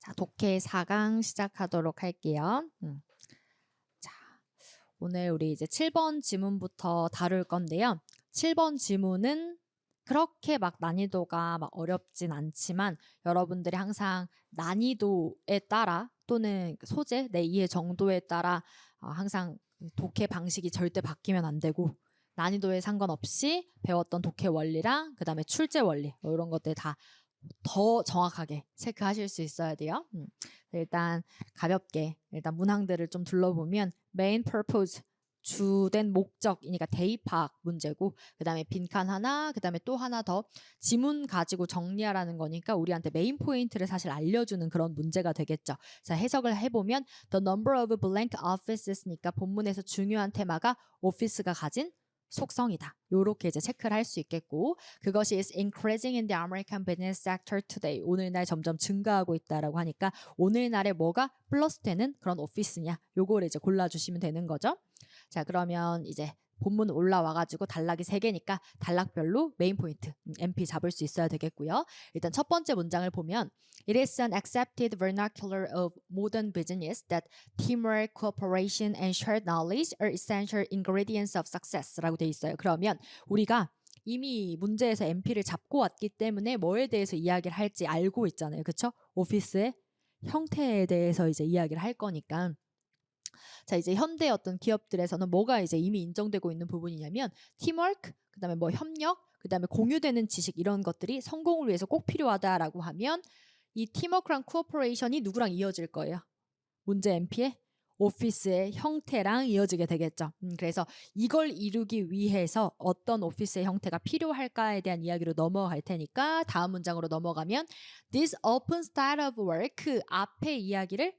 자, 독해 4강 시작하도록 할게요. 자, 오늘 우리 이제 7번 지문부터 다룰 건데요. 7번 지문은 그렇게 막 난이도가 막 어렵진 않지만 여러분들이 항상 난이도에 따라 또는 소재, 내 이해 정도에 따라 항상 독해 방식이 절대 바뀌면 안 되고 난이도에 상관없이 배웠던 독해 원리랑 그 다음에 출제 원리 이런 것들 다 더 정확하게 체크하실 수 있어야 돼요. 일단 가볍게 일단 문항들을 좀 둘러보면 main purpose 주된 목적이니까 대입 파악 문제고 그 다음에 빈칸 하나 그 다음에 또 하나 더 지문 가지고 정리하라는 거니까 우리한테 메인 포인트를 사실 알려주는 그런 문제가 되겠죠. 자, 해석을 해보면 the number of blank offices니까 본문에서 중요한 테마가 오피스가 가진 속성이다. 요렇게 이제 체크를 할 수 있겠고 그것이 is increasing in the American business sector today. 오늘날 점점 증가하고 있다라고 하니까 오늘날에 뭐가 플러스 되는 그런 오피스냐 요거를 이제 골라주시면 되는 거죠. 자, 그러면 이제 본문 올라와가지고 단락이 3개니까 단락별로 메인 포인트 MP 잡을 수 있어야 되겠고요. 일단 첫 번째 문장을 보면 It is an accepted vernacular of modern business that teamwork, cooperation, and shared knowledge are essential ingredients of success 라고 돼 있어요. 그러면 우리가 이미 문제에서 MP를 잡고 왔기 때문에 뭐에 대해서 이야기를 할지 알고 있잖아요. 그렇죠? 오피스의 형태에 대해서 이제 이야기를 할 거니까 자, 이제 현대 어떤 기업들에서는 뭐가 이제 이미 인정되고 있는 부분이냐면 팀워크, 그다음에 뭐 협력, 그다음에 공유되는 지식 이런 것들이 성공을 위해서 꼭 필요하다라고 하면 이 팀워크랑 코어포레이션이 누구랑 이어질 거예요? 문제 MP의 오피스의 형태랑 이어지게 되겠죠. 그래서 이걸 이루기 위해서 어떤 오피스의 형태가 필요할까에 대한 이야기로 넘어갈 테니까 다음 문장으로 넘어가면 This open style of work 앞에 이야기를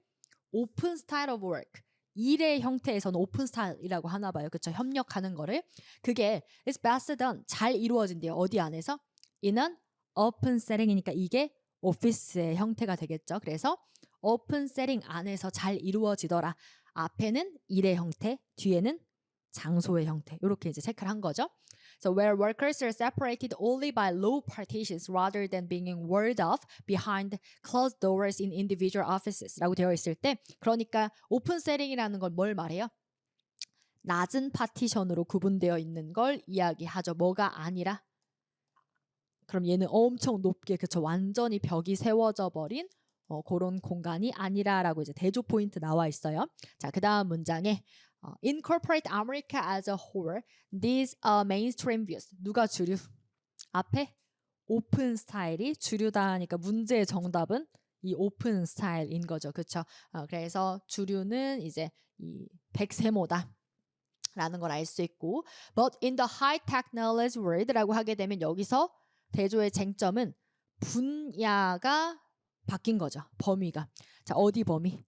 open style of work 일의 형태에서는 오픈 스타일이라고 하나 봐요. 그렇죠? 협력하는 거를. 그게 is best done 잘 이루어진대요. 어디 안에서? in an open setting이니까 이게 오피스의 형태가 되겠죠. 그래서 오픈 세팅 안에서 잘 이루어지더라. 앞에는 일의 형태, 뒤에는 장소의 형태. 이렇게 이제 체크를 한 거죠. So where workers are separated only by low partitions rather than being walled off behind closed doors in individual offices 라고 되어 있을 때 그러니까 오픈 세팅이라는 건 뭘 말해요? 낮은 파티션으로 구분되어 있는 걸 이야기하죠. 뭐가 아니라 그럼 얘는 엄청 높게 그쵸 완전히 벽이 세워져 버린 그런 공간이 아니라라고 이제 대조 포인트 나와 있어요. 자, 그 다음 문장에 Incorporate America as a whole. These are mainstream views. 누가 주류? 앞에 오픈 스타일이 주류다 하니까 문제의 정답은 이 오픈 스타일인 거죠. 그렇죠? 그래서 주류는 이제 이 백세모다. 라는 걸 알 수 있고 But in the high technology world라고 하게 되면 여기서 대조의 쟁점은 분야가 바뀐 거죠. 범위가. 자, 어디 범위?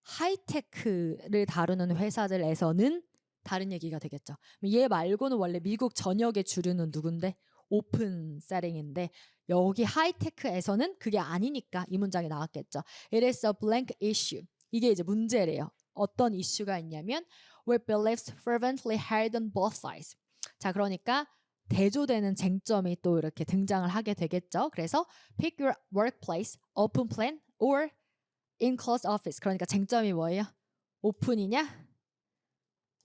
하이테크를 다루는 회사들에서는 다른 얘기가 되겠죠. 얘 말고는 원래 미국 전역의 주류는 누군데? 오픈 세팅인데 여기 하이테크에서는 그게 아니니까 이 문장이 나왔겠죠. It is a blank issue. 이게 이제 문제래요. 어떤 이슈가 있냐면 with beliefs fervently held on both sides. 자, 그러니까 대조되는 쟁점이 또 이렇게 등장을 하게 되겠죠. 그래서 pick your workplace, open plan or in closed office. 그러니까 쟁점이 뭐예요? 오픈이냐?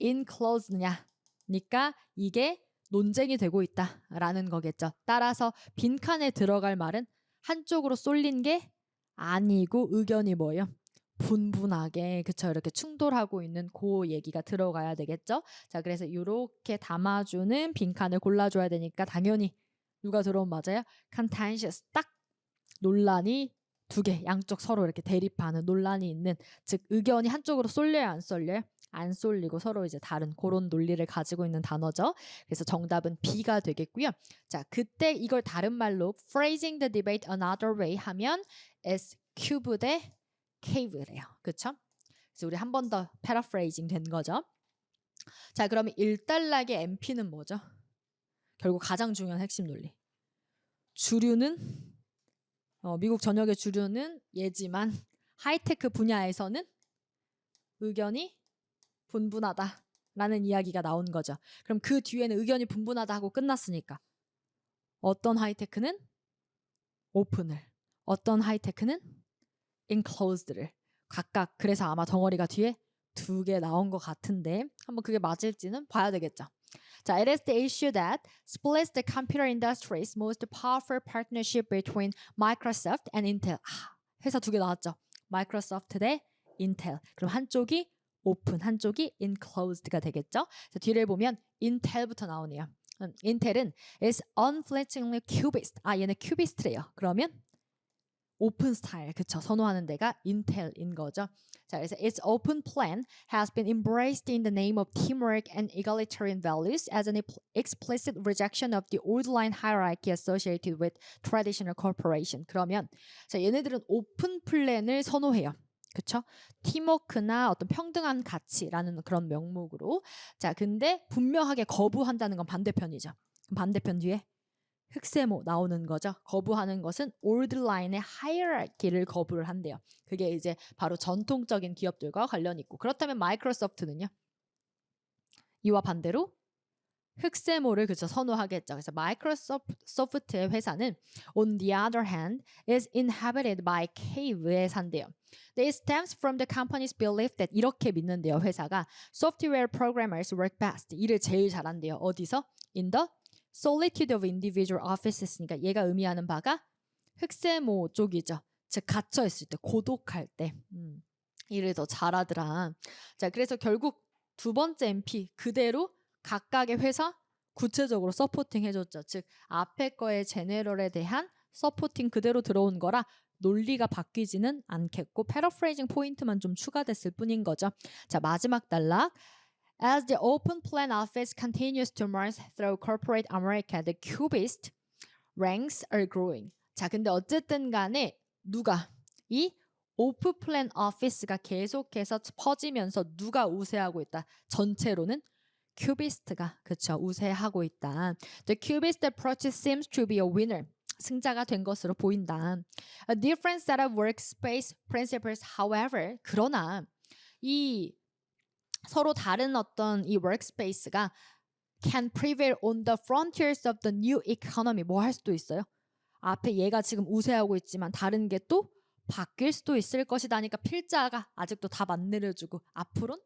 in closed냐? 니까 이게 논쟁이 되고 있다라는 거겠죠. 따라서 빈칸에 들어갈 말은 한쪽으로 쏠린 게 아니고 의견이 뭐예요? 분분하게 그쵸 이렇게 충돌하고 있는 그 얘기가 들어가야 되겠죠. 자, 그래서 이렇게 담아주는 빈칸을 골라줘야 되니까 당연히 누가 들어오면 맞아요? contentious 딱 논란이 두 개 양쪽 서로 이렇게 대립하는 논란이 있는 즉 의견이 한쪽으로 쏠려요 안 쏠려요? 안 쏠리고 서로 이제 다른 그런 논리를 가지고 있는 단어죠. 그래서 정답은 B가 되겠고요. 자, 그때 이걸 다른 말로 phrasing the debate another way 하면 S 큐브 대 cave래요. 그렇죠? 그래서 우리 한 번 더 paraphrasing 된 거죠. 자, 그러면 1단락의 MP는 뭐죠? 결국 가장 중요한 핵심 논리. 주류는 미국 전역의 주류는 얘지만 하이테크 분야에서는 의견이 분분하다라는 이야기가 나온 거죠. 그럼 그 뒤에는 의견이 분분하다 하고 끝났으니까 어떤 하이테크는 오픈을 어떤 하이테크는 enclosed를 각각 그래서 아마 덩어리가 뒤에 2개 나온 것 같은데 한번 그게 맞을지는 봐야 되겠죠. 자, it is the issue that splits the computer industry's most powerful partnership between Microsoft and Intel. 회사 2개 나왔죠. 마이크로소프트 대 인텔. 그럼 한쪽이 오픈, 한쪽이 enclosed가 되겠죠. 자, 뒤를 보면 인텔부터 나오네요. 인텔은 is unflinchingly cubist. 얘는 큐비스트래요. 그러면 오픈 스타일, 그쵸? 선호하는 데가 인텔인 거죠. 자, 그래서 its open plan has been embraced in the name of teamwork and egalitarian values as an explicit rejection of the old line hierarchy associated with traditional corporation. 그러면 자, 얘네들은 오픈 플랜을 선호해요. 그쵸? 팀워크나 어떤 평등한 가치라는 그런 명목으로. 자, 근데 분명하게 거부한다는 건 반대편이죠. 그럼 반대편 뒤에 흑세모 나오는 거죠. 거부하는 것은 old line의 hierarchy를 거부를 한대요. 그게 이제 바로 전통적인 기업들과 관련이 있고, 그렇다면 마이크로소프트는요? 이와 반대로 흑세모를 그쵸 선호하겠죠. 그래서 마이크로소프트의 회사는 on the other hand is inhabited by cave의 산대요. This stems from the company's belief that 이렇게 믿는데요. 회사가 software programmers work best. 일을 제일 잘한대요. 어디서? In the solitude of individual offices니까 얘가 의미하는 바가 흑세모 쪽이죠. 즉 갇혀 있을 때, 고독할 때 일을 더 잘하더라. 자, 그래서 결국 2번째 MP 그대로 각각의 회사 구체적으로 서포팅 해줬죠. 즉 앞에 거의 제네럴에 대한 서포팅 그대로 들어온 거라 논리가 바뀌지는 않겠고 패러프레이징 포인트만 좀 추가됐을 뿐인 거죠. 자, 마지막 단락. As the open plan office continues to merge through corporate America, the cubist ranks are growing. 자, 근데 어쨌든 간에 누가 이 오픈 플랜 오피스가 계속해서 퍼지면서 누가 우세하고 있다. 전체로는 큐비스트가 그쵸 우세하고 있다. The cubist approach seems to be a winner. 승자가 된 것으로 보인다. A different set of workspace principles, however, 그러나 이 서로 다른 어떤 이 workspace가 can prevail on the frontiers of the new economy. 뭐 할 수도 있어요. 앞에 얘가 지금 우세하고 있지만 다른 게 또 바뀔 수도 있을 것이다니까 필자가 아직도 답 안 내려주고 앞으로는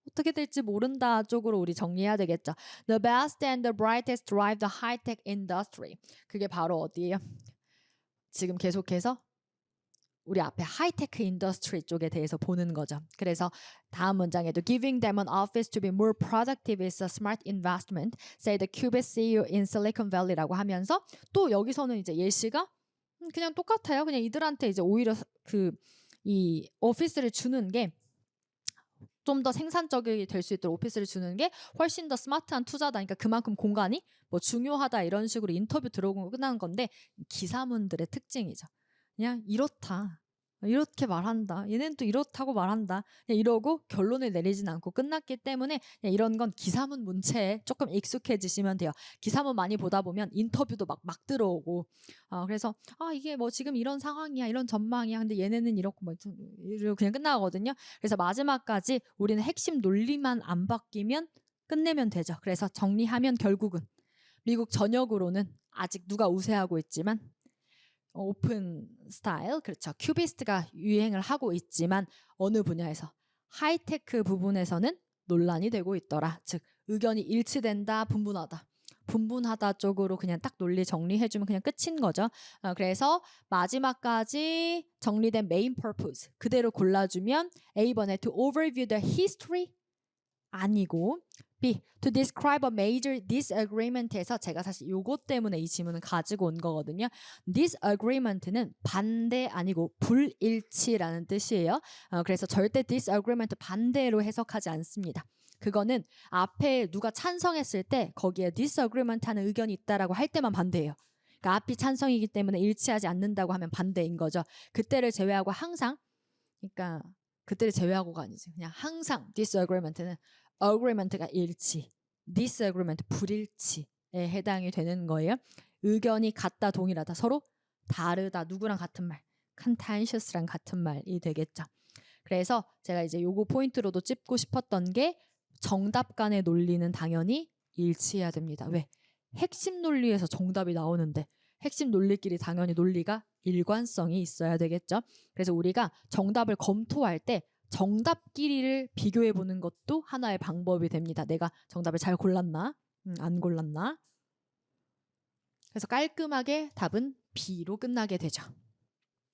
어떻게 될지 모른다 쪽으로 우리 정리해야 되겠죠. The best and the brightest drive the high-tech industry. 그게 바로 어디예요? 지금 계속해서 우리 앞에 하이테크 인더스트리 쪽에 대해서 보는 거죠. 그래서 다음 문장에도 giving them an office to be more productive is a smart investment, say the Cubist CEO in Silicon Valley라고 하면서 또 여기서는 이제 예시가 그냥 똑같아요. 그냥 이들한테 이제 오히려 이 오피스를 주는 게 좀 더 생산적이 될 수 있도록 오피스를 주는 게 훨씬 더 스마트한 투자다. 그러니까 그만큼 공간이 뭐 중요하다 이런 식으로 인터뷰 들어오고 끝나는 건데 기사문들의 특징이죠. 그냥 이렇다. 이렇게 말한다. 얘는 또 이렇다고 말한다. 그냥 이러고 결론을 내리진 않고 끝났기 때문에 그냥 이런 건 기사문 문체에 조금 익숙해지시면 돼요. 기사문 많이 보다 보면 인터뷰도 막 들어오고 그래서 이게 뭐 지금 이런 상황이야. 이런 전망이야. 근데 얘네는 이렇고 뭐 이러고 그냥 끝나거든요. 그래서 마지막까지 우리는 핵심 논리만 안 바뀌면 끝내면 되죠. 그래서 정리하면 결국은 미국 전역으로는 아직 누가 우세하고 있지만 오픈 스타일, 그렇죠. 큐비스트가 유행을 하고 있지만 어느 분야에서 하이테크 부분에서는 논란이 되고 있더라. 즉 의견이 일치된다, 분분하다. 분분하다 쪽으로 그냥 딱 논리 정리해주면 그냥 끝인 거죠. 그래서 마지막까지 정리된 메인 퍼포즈 그대로 골라주면 A번에 to overview the history 아니고 B. To describe a major disagreement에서 제가 사실 요것 때문에 이 지문을 가지고 온 거거든요. disagreement는 반대 아니고 불일치라는 뜻이에요. 그래서 절대 disagreement 반대로 해석하지 않습니다. 그거는 앞에 누가 찬성했을 때 거기에 disagreement 하는 의견이 있다라고 할 때만 반대예요. 그러니까 앞이 찬성이기 때문에 일치하지 않는다고 하면 반대인 거죠. 그때를 제외하고 항상 그러니까 그때를 제외하고가 아니지. 그냥 항상 disagreement는 agreement가 일치, disagreement 불일치에 해당이 되는 거예요. 의견이 같다, 동일하다, 서로 다르다, 누구랑 같은 말, contentious랑 같은 말이 되겠죠. 그래서 제가 이제 요거 포인트로도 찝고 싶었던 게 정답 간의 논리는 당연히 일치해야 됩니다. 왜? 핵심 논리에서 정답이 나오는데 핵심 논리끼리 당연히 논리가 일관성이 있어야 되겠죠. 그래서 우리가 정답을 검토할 때 정답끼리를 비교해 보는 것도 하나의 방법이 됩니다. 내가 정답을 잘 골랐나? 안 골랐나? 그래서 깔끔하게 답은 B로 끝나게 되죠.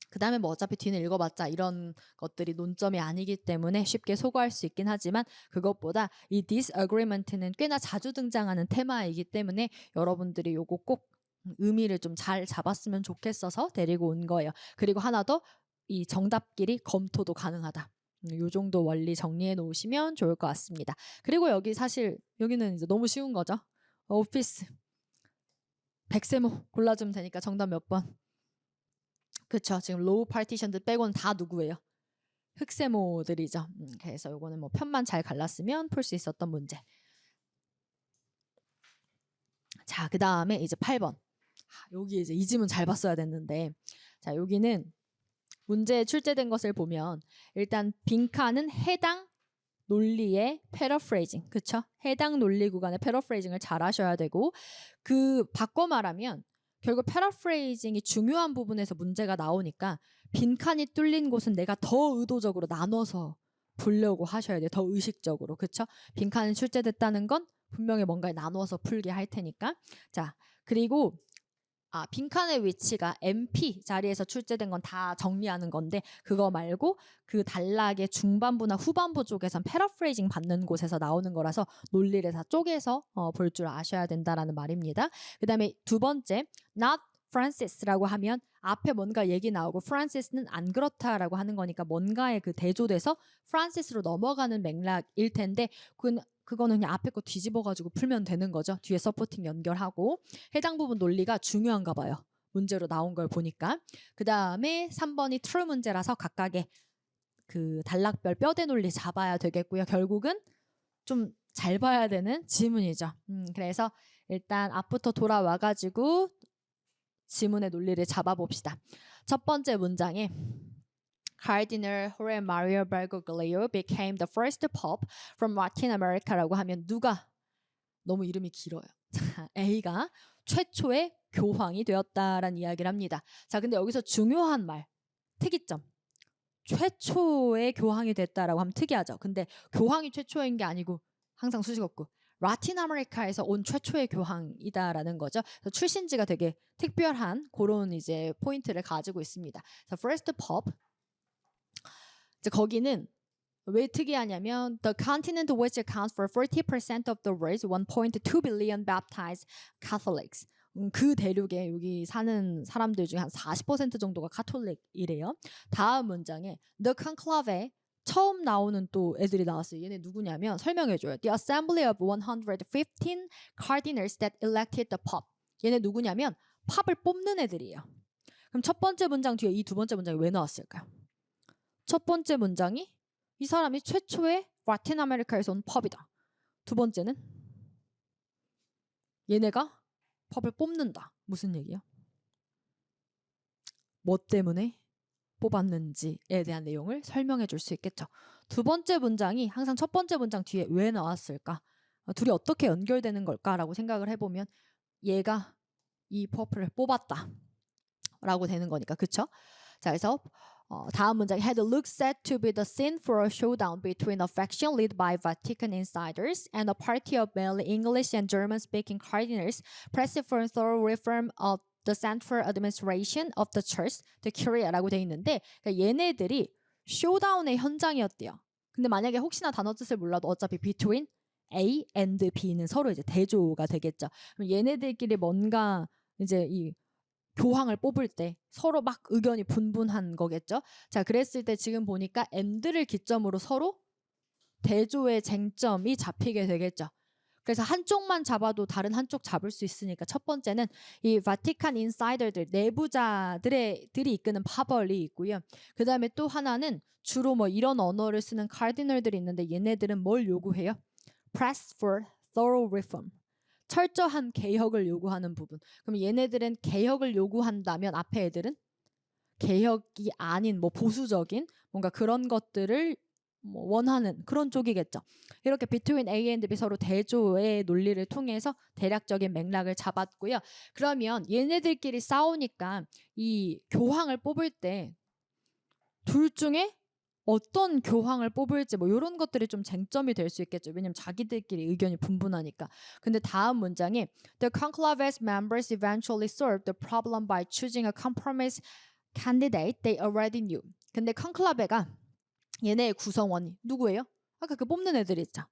그 다음에 뭐 어차피 뒤는 읽어봤자 이런 것들이 논점이 아니기 때문에 쉽게 소거할 수 있긴 하지만 그것보다 이 disagreement는 꽤나 자주 등장하는 테마이기 때문에 여러분들이 요거 꼭 의미를 좀 잘 잡았으면 좋겠어서 데리고 온 거예요. 그리고 하나 더, 이 정답끼리 검토도 가능하다. 요 정도 원리 정리해 놓으시면 좋을 것 같습니다. 그리고 여기 사실 여기는 이제 너무 쉬운 거죠. 오피스 백세모 골라주면 되니까 정답 몇 번? 그쵸. 지금 로우 파티션들 빼고는 다 누구예요? 흑세모들이죠. 그래서 요거는 뭐 편만 잘 갈랐으면 풀 수 있었던 문제. 자, 그 다음에 이제 8번. 여기 이제 이 지문 잘 봤어야 됐는데, 자, 여기는 문제에 출제된 것을 보면 일단 빈칸은 해당 논리의 패러프레이징, 그쵸? 해당 논리 구간의 패러프레이징을 잘 하셔야 되고, 그 바꿔 말하면 결국 패러프레이징이 중요한 부분에서 문제가 나오니까 빈칸이 뚫린 곳은 내가 더 의도적으로 나눠서 보려고 하셔야 돼요. 더 의식적으로. 그쵸? 빈칸이 출제됐다는 건 분명히 뭔가를 나눠서 풀게 할 테니까. 자, 그리고 빈칸의 위치가 MP 자리에서 출제된 건 다 정리하는 건데 그거 말고 그 단락의 중반부나 후반부 쪽에선 패러프레이징 받는 곳에서 나오는 거라서 논리를 다 쪼개서 볼 줄 아셔야 된다라는 말입니다. 그 다음에 두 번째, not Francis라고 하면 앞에 뭔가 얘기 나오고 Francis는 안 그렇다라고 하는 거니까 뭔가에 그 대조돼서 Francis로 넘어가는 맥락일 텐데 그거는 그냥 앞에 거 뒤집어가지고 풀면 되는 거죠. 뒤에 서포팅 연결하고. 해당 부분 논리가 중요한가 봐요. 문제로 나온 걸 보니까. 그 다음에 3번이 true 문제라서 각각의 그 단락별 뼈대 논리 잡아야 되겠고요. 결국은 좀 잘 봐야 되는 지문이죠. 그래서 일단 앞부터 돌아와가지고 지문의 논리를 잡아봅시다. 첫 번째 문장에 Cardinal Jorge Mario Bergoglio became the first pope from Latin America라고 하면 누가, 너무 이름이 길어요. A가 최초의 교황이 되었다라는 이야기를 합니다. 자, 근데 여기서 중요한 말, 특이점. 최초의 교황이 됐다라고 하면 특이하죠. 근데 교황이 최초인 게 아니고 항상 수식 없고 라틴 아메리카에서 온 최초의 교황이다라는 거죠. 그래서 출신지가 되게 특별한 그런 이제 포인트를 가지고 있습니다. 자, first pope. 이제 거기는 왜 특이하냐면 the continent which accounts for 40% of the world's 1.2 billion baptized Catholics. 그 대륙에 여기 사는 사람들 중에 한 40% 정도가 카톨릭이래요. 다음 문장에 the conclave에 처음 나오는 또 애들이 나왔어요. 얘네 누구냐면 설명해줘요. The assembly of 115 cardinals that elected the pope. 얘네 누구냐면 팝을 뽑는 애들이에요. 그럼 첫 번째 문장 뒤에 이 두 번째 문장이 왜 나왔을까요? 첫 번째 문장이 이 사람이 최초의 라틴 아메리카에서 온 펍이다. 두 번째는 얘네가 펍을 뽑는다. 무슨 얘기야? 뭐 때문에 뽑았는지에 대한 내용을 설명해 줄 수 있겠죠. 두 번째 문장이 항상 첫 번째 문장 뒤에 왜 나왔을까? 둘이 어떻게 연결되는 걸까라고 생각을 해보면 얘가 이 펍을 뽑았다 라고 되는 거니까. 그쵸? 자, 그래서 다음 문장 had looked set to be the scene for a showdown between a faction led by Vatican insiders and a party of mainly English and German-speaking cardinals pressing for a thorough reform of the central administration of the church, the curia라고 돼 있는데 그러니까 얘네들이 쇼다운의 현장이었대요. 근데 만약에 혹시나 단어 뜻을 몰라도 어차피 between A and B는 서로 이제 대조가 되겠죠. 그럼 얘네들끼리 뭔가 이제 이 교황을 뽑을 때 서로 막 의견이 분분한 거겠죠. 자, 그랬을 때 지금 보니까 and를 기점으로 서로 대조의 쟁점이 잡히게 되겠죠. 그래서 한쪽만 잡아도 다른 한쪽 잡을 수 있으니까 첫 번째는 이 바티칸 인사이더들, 내부자들이 이끄는 파벌이 있고요. 그 다음에 또 하나는 주로 뭐 이런 언어를 쓰는 카디널들이 있는데 얘네들은 뭘 요구해요? Press for thorough reform. 철저한 개혁을 요구하는 부분. 그럼 얘네들은 개혁을 요구한다면 앞에 애들은 개혁이 아닌 뭐 보수적인 뭔가 그런 것들을 뭐 원하는 그런 쪽이겠죠. 이렇게 between A and B 서로 대조의 논리를 통해서 대략적인 맥락을 잡았고요. 그러면 얘네들끼리 싸우니까 이 교황을 뽑을 때 둘 중에 어떤 교황을 뽑을지 뭐 이런 것들이 좀 쟁점이 될 수 있겠죠. 왜냐면 자기들끼리 의견이 분분하니까. 근데 다음 문장이 The conclave's members eventually solved the problem by choosing a compromise candidate they already knew. 근데 콘클라베가 얘네의 구성원이 누구예요? 아까 그 뽑는 애들이 있죠.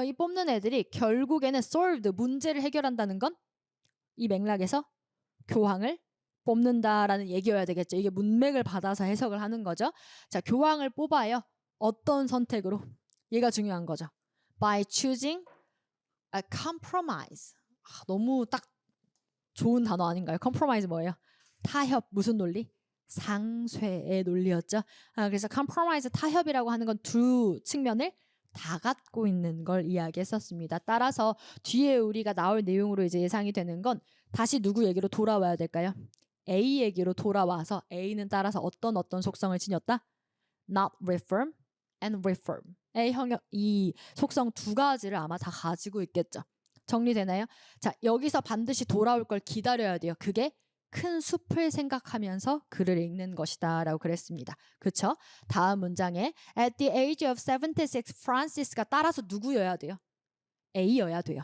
이 뽑는 애들이 결국에는 solved 문제를 해결한다는 건 이 맥락에서 교황을 뽑는다라는 얘기여야 되겠죠. 이게 문맥을 받아서 해석을 하는 거죠. 자, 교황을 뽑아요. 어떤 선택으로? 얘가 중요한 거죠. By choosing a compromise. 너무 딱 좋은 단어 아닌가요? compromise 뭐예요? 타협. 무슨 논리? 상쇄의 논리였죠. 그래서 compromise 타협이라고 하는 건 두 측면을 다 갖고 있는 걸 이야기했었습니다. 따라서 뒤에 우리가 나올 내용으로 이제 예상이 되는 건 다시 누구 얘기로 돌아와야 될까요? A 얘기로 돌아와서 A는 따라서 어떤 속성을 지녔다? Not reform and reform. 이 속성 두 가지를 아마 다 가지고 있겠죠. 정리되나요? 자, 여기서 반드시 돌아올 걸 기다려야 돼요. 그게 큰 숲을 생각하면서 글을 읽는 것이다 라고 그랬습니다. 그쵸? 다음 문장에 At the age of 76, Francis가 따라서 누구여야 돼요? A여야 돼요.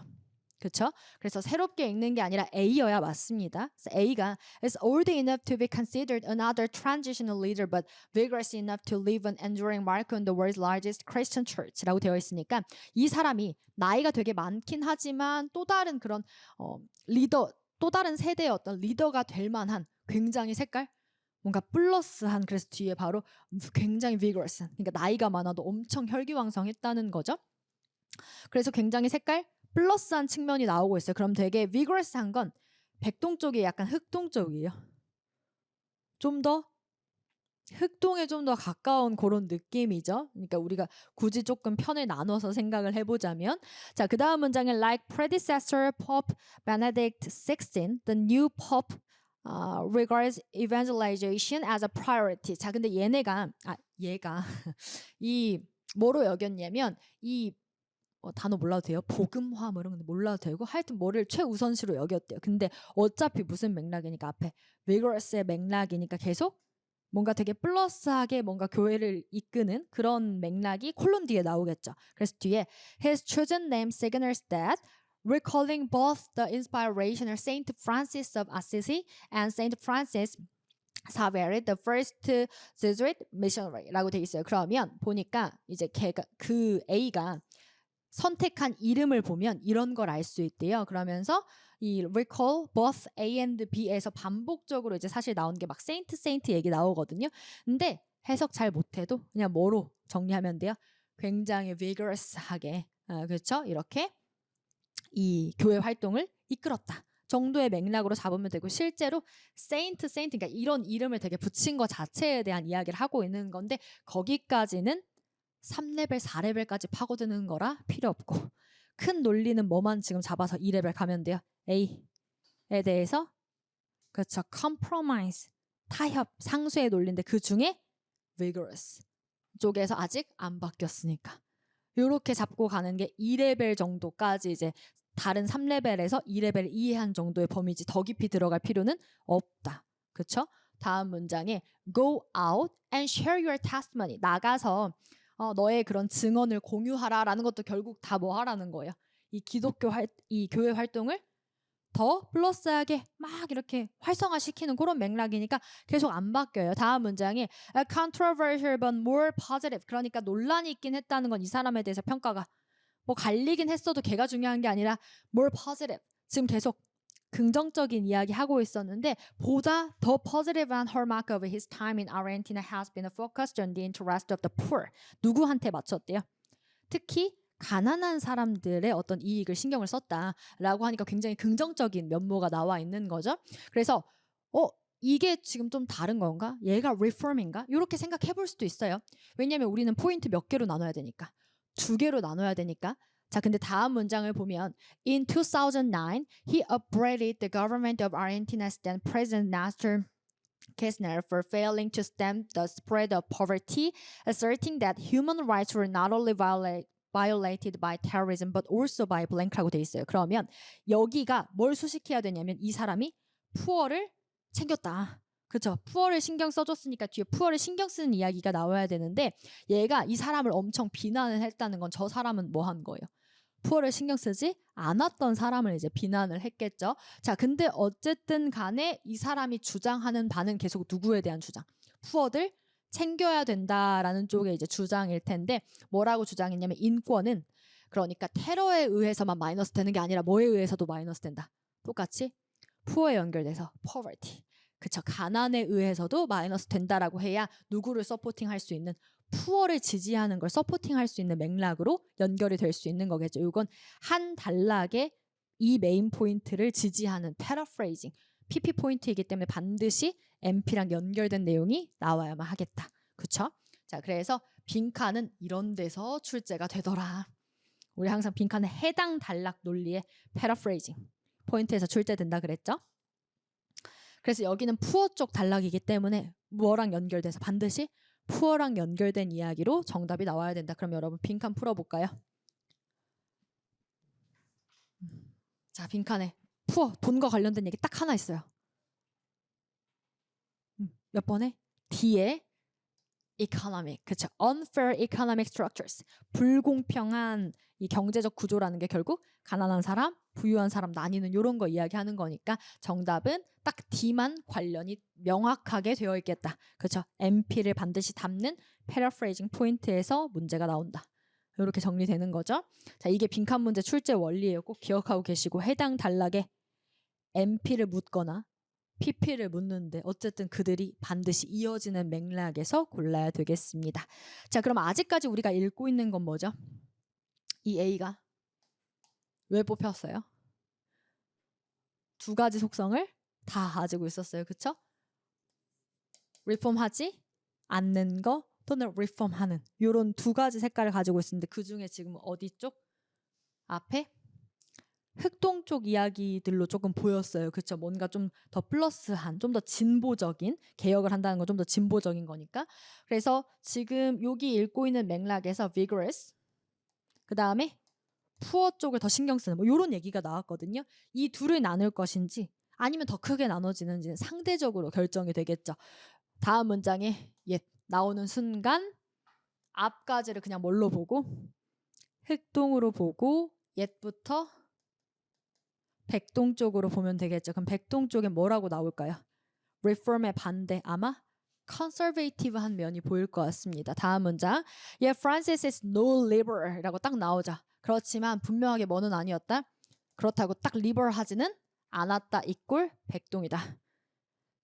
그쵸? 그래서 새롭게 읽는 게 아니라 A여야 맞습니다. 그래서 A가 is old enough to be considered another transitional leader but vigorous enough to leave an enduring mark on the world's largest Christian church 라고 되어 있으니까 이 사람이 나이가 되게 많긴 하지만 또 다른 그런 리더 또 다른 세대의 어떤 리더가 될 만한 굉장히 색깔 뭔가 플러스한 그래서 뒤에 바로 굉장히 vigorous 그러니까 나이가 많아도 엄청 혈기왕성했다는 거죠. 그래서 굉장히 색깔 플러스한 측면이 나오고 있어요. 그럼 되게 vigorous한 건 백동 쪽이 약간 흑동 쪽이에요. 좀 더 흑동에 좀 더 가까운 그런 느낌이죠. 그러니까 우리가 굳이 조금 편을 나눠서 생각을 해보자면 자, 그 다음 문장은 Like predecessor Pope Benedict XVI, the new Pope regards evangelization as a priority. 자, 근데 얘가 이 뭐로 여겼냐면 이 단어 몰라도 돼요? 복음화 뭐 이런 거 몰라도 되고 하여튼 뭐를 최우선시로 여겼대요. 근데 어차피 무슨 맥락이니까 앞에 vigorous의 맥락이니까 계속 뭔가 되게 플러스하게 뭔가 교회를 이끄는 그런 맥락이 콜론 뒤에 나오겠죠. 그래서 뒤에 His chosen name signals that recalling both the inspirational Saint Francis of Assisi and Saint Francis Xavier, the first Jesuit missionary라고 돼 있어요. 그러면 보니까 이제 그 A가 선택한 이름을 보면 이런 걸 알 수 있대요. 그러면서 이 recall both A and B에서 반복적으로 이제 사실 나온 게 막 세인트 얘기 나오거든요. 근데 해석 잘 못해도 그냥 뭐로 정리하면 돼요? 굉장히 vigorous하게 그렇죠? 이렇게 이 교회 활동을 이끌었다 정도의 맥락으로 잡으면 되고 실제로 세인트 그러니까 이런 이름을 되게 붙인 것 자체에 대한 이야기를 하고 있는 건데 거기까지는 3레벨, 4레벨까지 파고드는 거라 필요 없고 큰 논리는 뭐만 지금 잡아서 2레벨 가면 돼요. A에 대해서 그렇죠. compromise, 타협, 상쇄의 논리인데 그 중에 vigorous 쪽에서 아직 안 바뀌었으니까 이렇게 잡고 가는 게 2레벨 정도까지 이제 다른 3레벨에서 2레벨 이해한 정도의 범위지 더 깊이 들어갈 필요는 없다. 그렇죠? 다음 문장에 go out and share your testimony 나가서 너의 그런 증언을 공유하라라는 것도 결국 다 뭐 하라는 거예요. 이 이 교회 활동을 더 플러스하게 막 이렇게 활성화시키는 그런 맥락이니까 계속 안 바뀌어요. 다음 문장이 a controversial but more positive 그러니까 논란이 있긴 했다는 건 이 사람에 대해서 평가가 뭐 갈리긴 했어도 걔가 중요한 게 아니라 more positive 지금 계속 긍정적인 이야기 하고 있었는데 보다 더 positive한 hallmark of his time in Argentina has been focused on the interest of the poor. 누구한테 맞췄대요? 특히 가난한 사람들의 어떤 이익을 신경을 썼다라고 하니까 굉장히 긍정적인 면모가 나와 있는 거죠. 그래서 이게 지금 좀 다른 건가? 얘가 reform인가? 이렇게 생각해 볼 수도 있어요. 왜냐하면 우리는 포인트 몇 개로 나눠야 되니까. 2개로 나눠야 되니까. 자, 근데 다음 문장을 보면 In 2009, he upbraided the government of Argentina's then President Nestor Kistner for failing to stem the spread of poverty, asserting that human rights were not only violated by terrorism but also by blank라고 돼 있어요. 그러면 여기가 뭘 수식해야 되냐면 이 사람이 푸어를 챙겼다. 그렇죠. 푸어를 신경 써줬으니까 뒤에 푸어를 신경 쓰는 이야기가 나와야 되는데 얘가 이 사람을 엄청 비난을 했다는 건 저 사람은 뭐 한 거예요? 푸어를 신경 쓰지 않았던 사람을 이제 비난을 했겠죠. 자, 근데 어쨌든 간에 이 사람이 주장하는 바는 계속 누구에 대한 주장? 푸어들 챙겨야 된다라는 쪽의 이제 주장일 텐데 뭐라고 주장했냐면 인권은 그러니까 테러에 의해서만 마이너스 되는 게 아니라 뭐에 의해서도 마이너스 된다. 똑같이 푸어에 연결돼서 poverty. 그쵸. 가난에 의해서도 마이너스 된다라고 해야 누구를 서포팅할 수 있는 푸어를 지지하는 걸 서포팅할 수 있는 맥락으로 연결이 될 수 있는 거겠죠. 이건 한 단락의 이 메인 포인트를 지지하는 패러프레이징 PP 포인트이기 때문에 반드시 MP랑 연결된 내용이 나와야만 하겠다. 그쵸? 자, 그래서 빈칸은 이런 데서 출제가 되더라. 우리 항상 빈칸은 해당 단락 논리의 패러프레이징 포인트에서 출제된다 그랬죠? 그래서 여기는 푸어 쪽 단락이기 때문에 뭐랑 연결돼서 반드시 푸어랑 연결된 이야기로 정답이 나와야 된다. 그럼 여러분 빈칸 풀어볼까요? 자, 빈칸에 푸어, 돈과 관련된 얘기 딱 하나 있어요. 몇 번에? D에 economic, 그쵸? unfair economic structures, 불공평한 이 경제적 구조라는 게 결국 가난한 사람, 부유한 사람 나뉘는 이런 거 이야기하는 거니까 정답은 딱 D만 관련이 명확하게 되어 있겠다. 그렇죠? MP를 반드시 담는 paraphrasing 포인트에서 문제가 나온다. 이렇게 정리되는 거죠. 자, 이게 빈칸 문제 출제 원리예요. 꼭 기억하고 계시고 해당 단락에 MP를 묻거나 PP를 묻는데 어쨌든 그들이 반드시 이어지는 맥락에서 골라야 되겠습니다. 자, 그럼 아직까지 우리가 읽고 있는 건 뭐죠? 이 A가 왜 뽑혔어요? 두 가지 속성을 다 가지고 있었어요. 그쵸? 리폼하지 않는 거 또는 리폼하는 이런 두 가지 색깔을 가지고 있었는데 그중에 지금 어디 쪽? 앞에 흑동 쪽 이야기들로 조금 보였어요. 그쵸? 뭔가 좀 더 플러스한, 좀 더 진보적인 개혁을 한다는 건 좀 더 진보적인 거니까. 그래서 지금 여기 읽고 있는 맥락에서 vigorous, 그 다음에 푸어 쪽을 더 신경 쓰는 뭐 이런 얘기가 나왔거든요. 이 둘을 나눌 것인지 아니면 더 크게 나눠지는지는 상대적으로 결정이 되겠죠. 다음 문장에 나오는 순간 앞까지를 그냥 뭘로 보고 흑동으로 보고 옛부터 백동 쪽으로 보면 되겠죠. 그럼 백동 쪽에 뭐라고 나올까요? reform의 반대 아마 conservative한 면이 보일 것 같습니다. 다음 문장 Francis is no liberal이라고 딱 나오죠. 그렇지만 분명하게 뭐는 아니었다. 그렇다고 딱 liberal하지는 않았다. 이꼴 백동이다.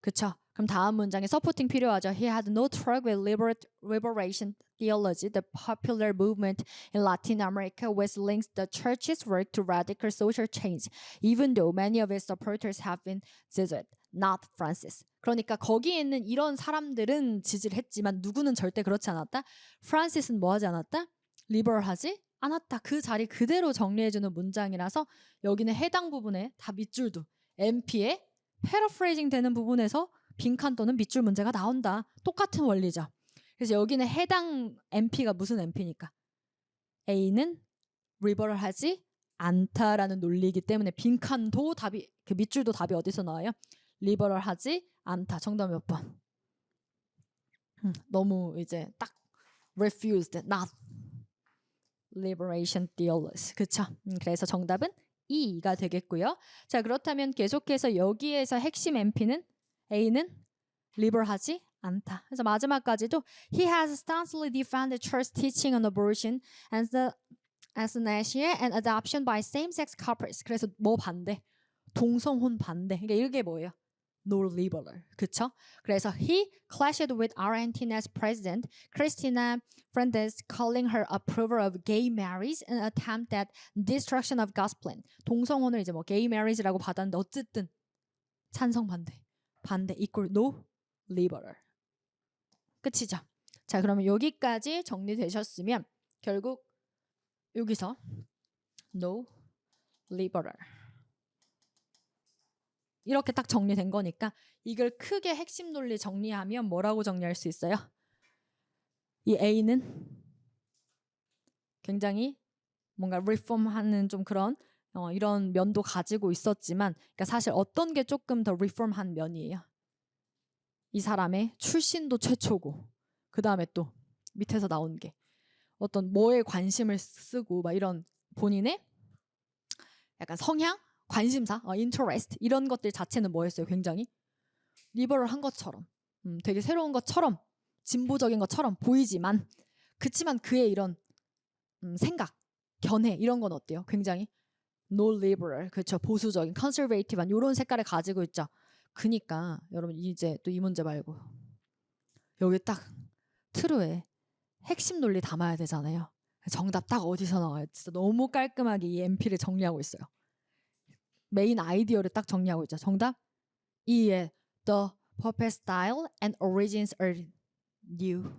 그쵸? 그럼 다음 문장에 서포팅 필요하죠. He had no trouble with liberation theology, the popular movement in Latin America, which links the church's work to radical social change, even though many of its supporters have been Jesuit, not Francis. 그러니까 거기에 있는 이런 사람들은 지지를 했지만 누구는 절대 그렇지 않았다. 프란시스는 뭐 하지 않았다? 리버럴하지 않았다. 그 자리 그대로 정리해주는 문장이라서 여기는 해당 부분에 다 밑줄도 MP에 패러프레이징 되는 부분에서 빈칸 또는 밑줄 문제가 나온다. 똑같은 원리죠. 그래서 여기는 해당 MP가 무슨 MP니까 A는 리버럴하지 않다라는 논리이기 때문에 빈칸도 답이 그 밑줄도 답이 어디서 나와요? 리버럴하지 않다. 정답 몇 번? 너무 이제 딱 refused, not liberation theology. 그쵸? 그래서 정답은 E가 되겠고요. 자, 그렇다면 계속해서 여기에서 핵심 MP는 A는 liberal하지 않다. 그래서 마지막까지도 He has staunchly defended church teaching on abortion and the euthanasia and adoption by same-sex couples. 그래서 뭐 반대? 동성혼 반대. 그러니까 이게 뭐예요? No liberal. 그쵸? 그래서 he clashed with Argentina's president Cristina Fernández, calling her approval of gay marriage an attempt at destruction of God's plan. 동성혼을 이제 뭐 gay marriage라고 받았는데 어쨌든 찬성 반대. 반대 equal no liberal. 끝이죠. 자, 그러면 여기까지 정리되셨으면 결국 여기서 no liberal. 이렇게 딱 정리된 거니까 이걸 크게 핵심 논리 정리하면 뭐라고 정리할 수 있어요? 이 A는 굉장히 뭔가 리폼하는 좀 그런 이런 면도 가지고 있었지만, 그러니까 사실 어떤 게 조금 더 리폼한 면이에요? 이 사람의 출신도 최초고, 그 다음에 또 밑에서 나온 게 어떤 뭐에 관심을 쓰고 막 이런 본인의 약간 성향, 관심사, interest 이런 것들 자체는 뭐였어요? 굉장히 리버럴한 것처럼, 되게 새로운 것처럼, 진보적인 것처럼 보이지만, 그치만 그의 이런 생각, 견해 이런 건 어때요? 굉장히 no liberal, 그렇죠, 보수적인, conservative한 이런 색깔을 가지고 있죠. 그니까 여러분 이제 또 이 문제 말고 여기 딱 트루에 핵심 논리 담아야 되잖아요. 정답 딱 어디서 나와요? 진짜 너무 깔끔하게 이 MP를 정리하고 있어요. 메인 아이디어를 딱 정리하고 있죠. 정답 2에 The puppet style and origins are new,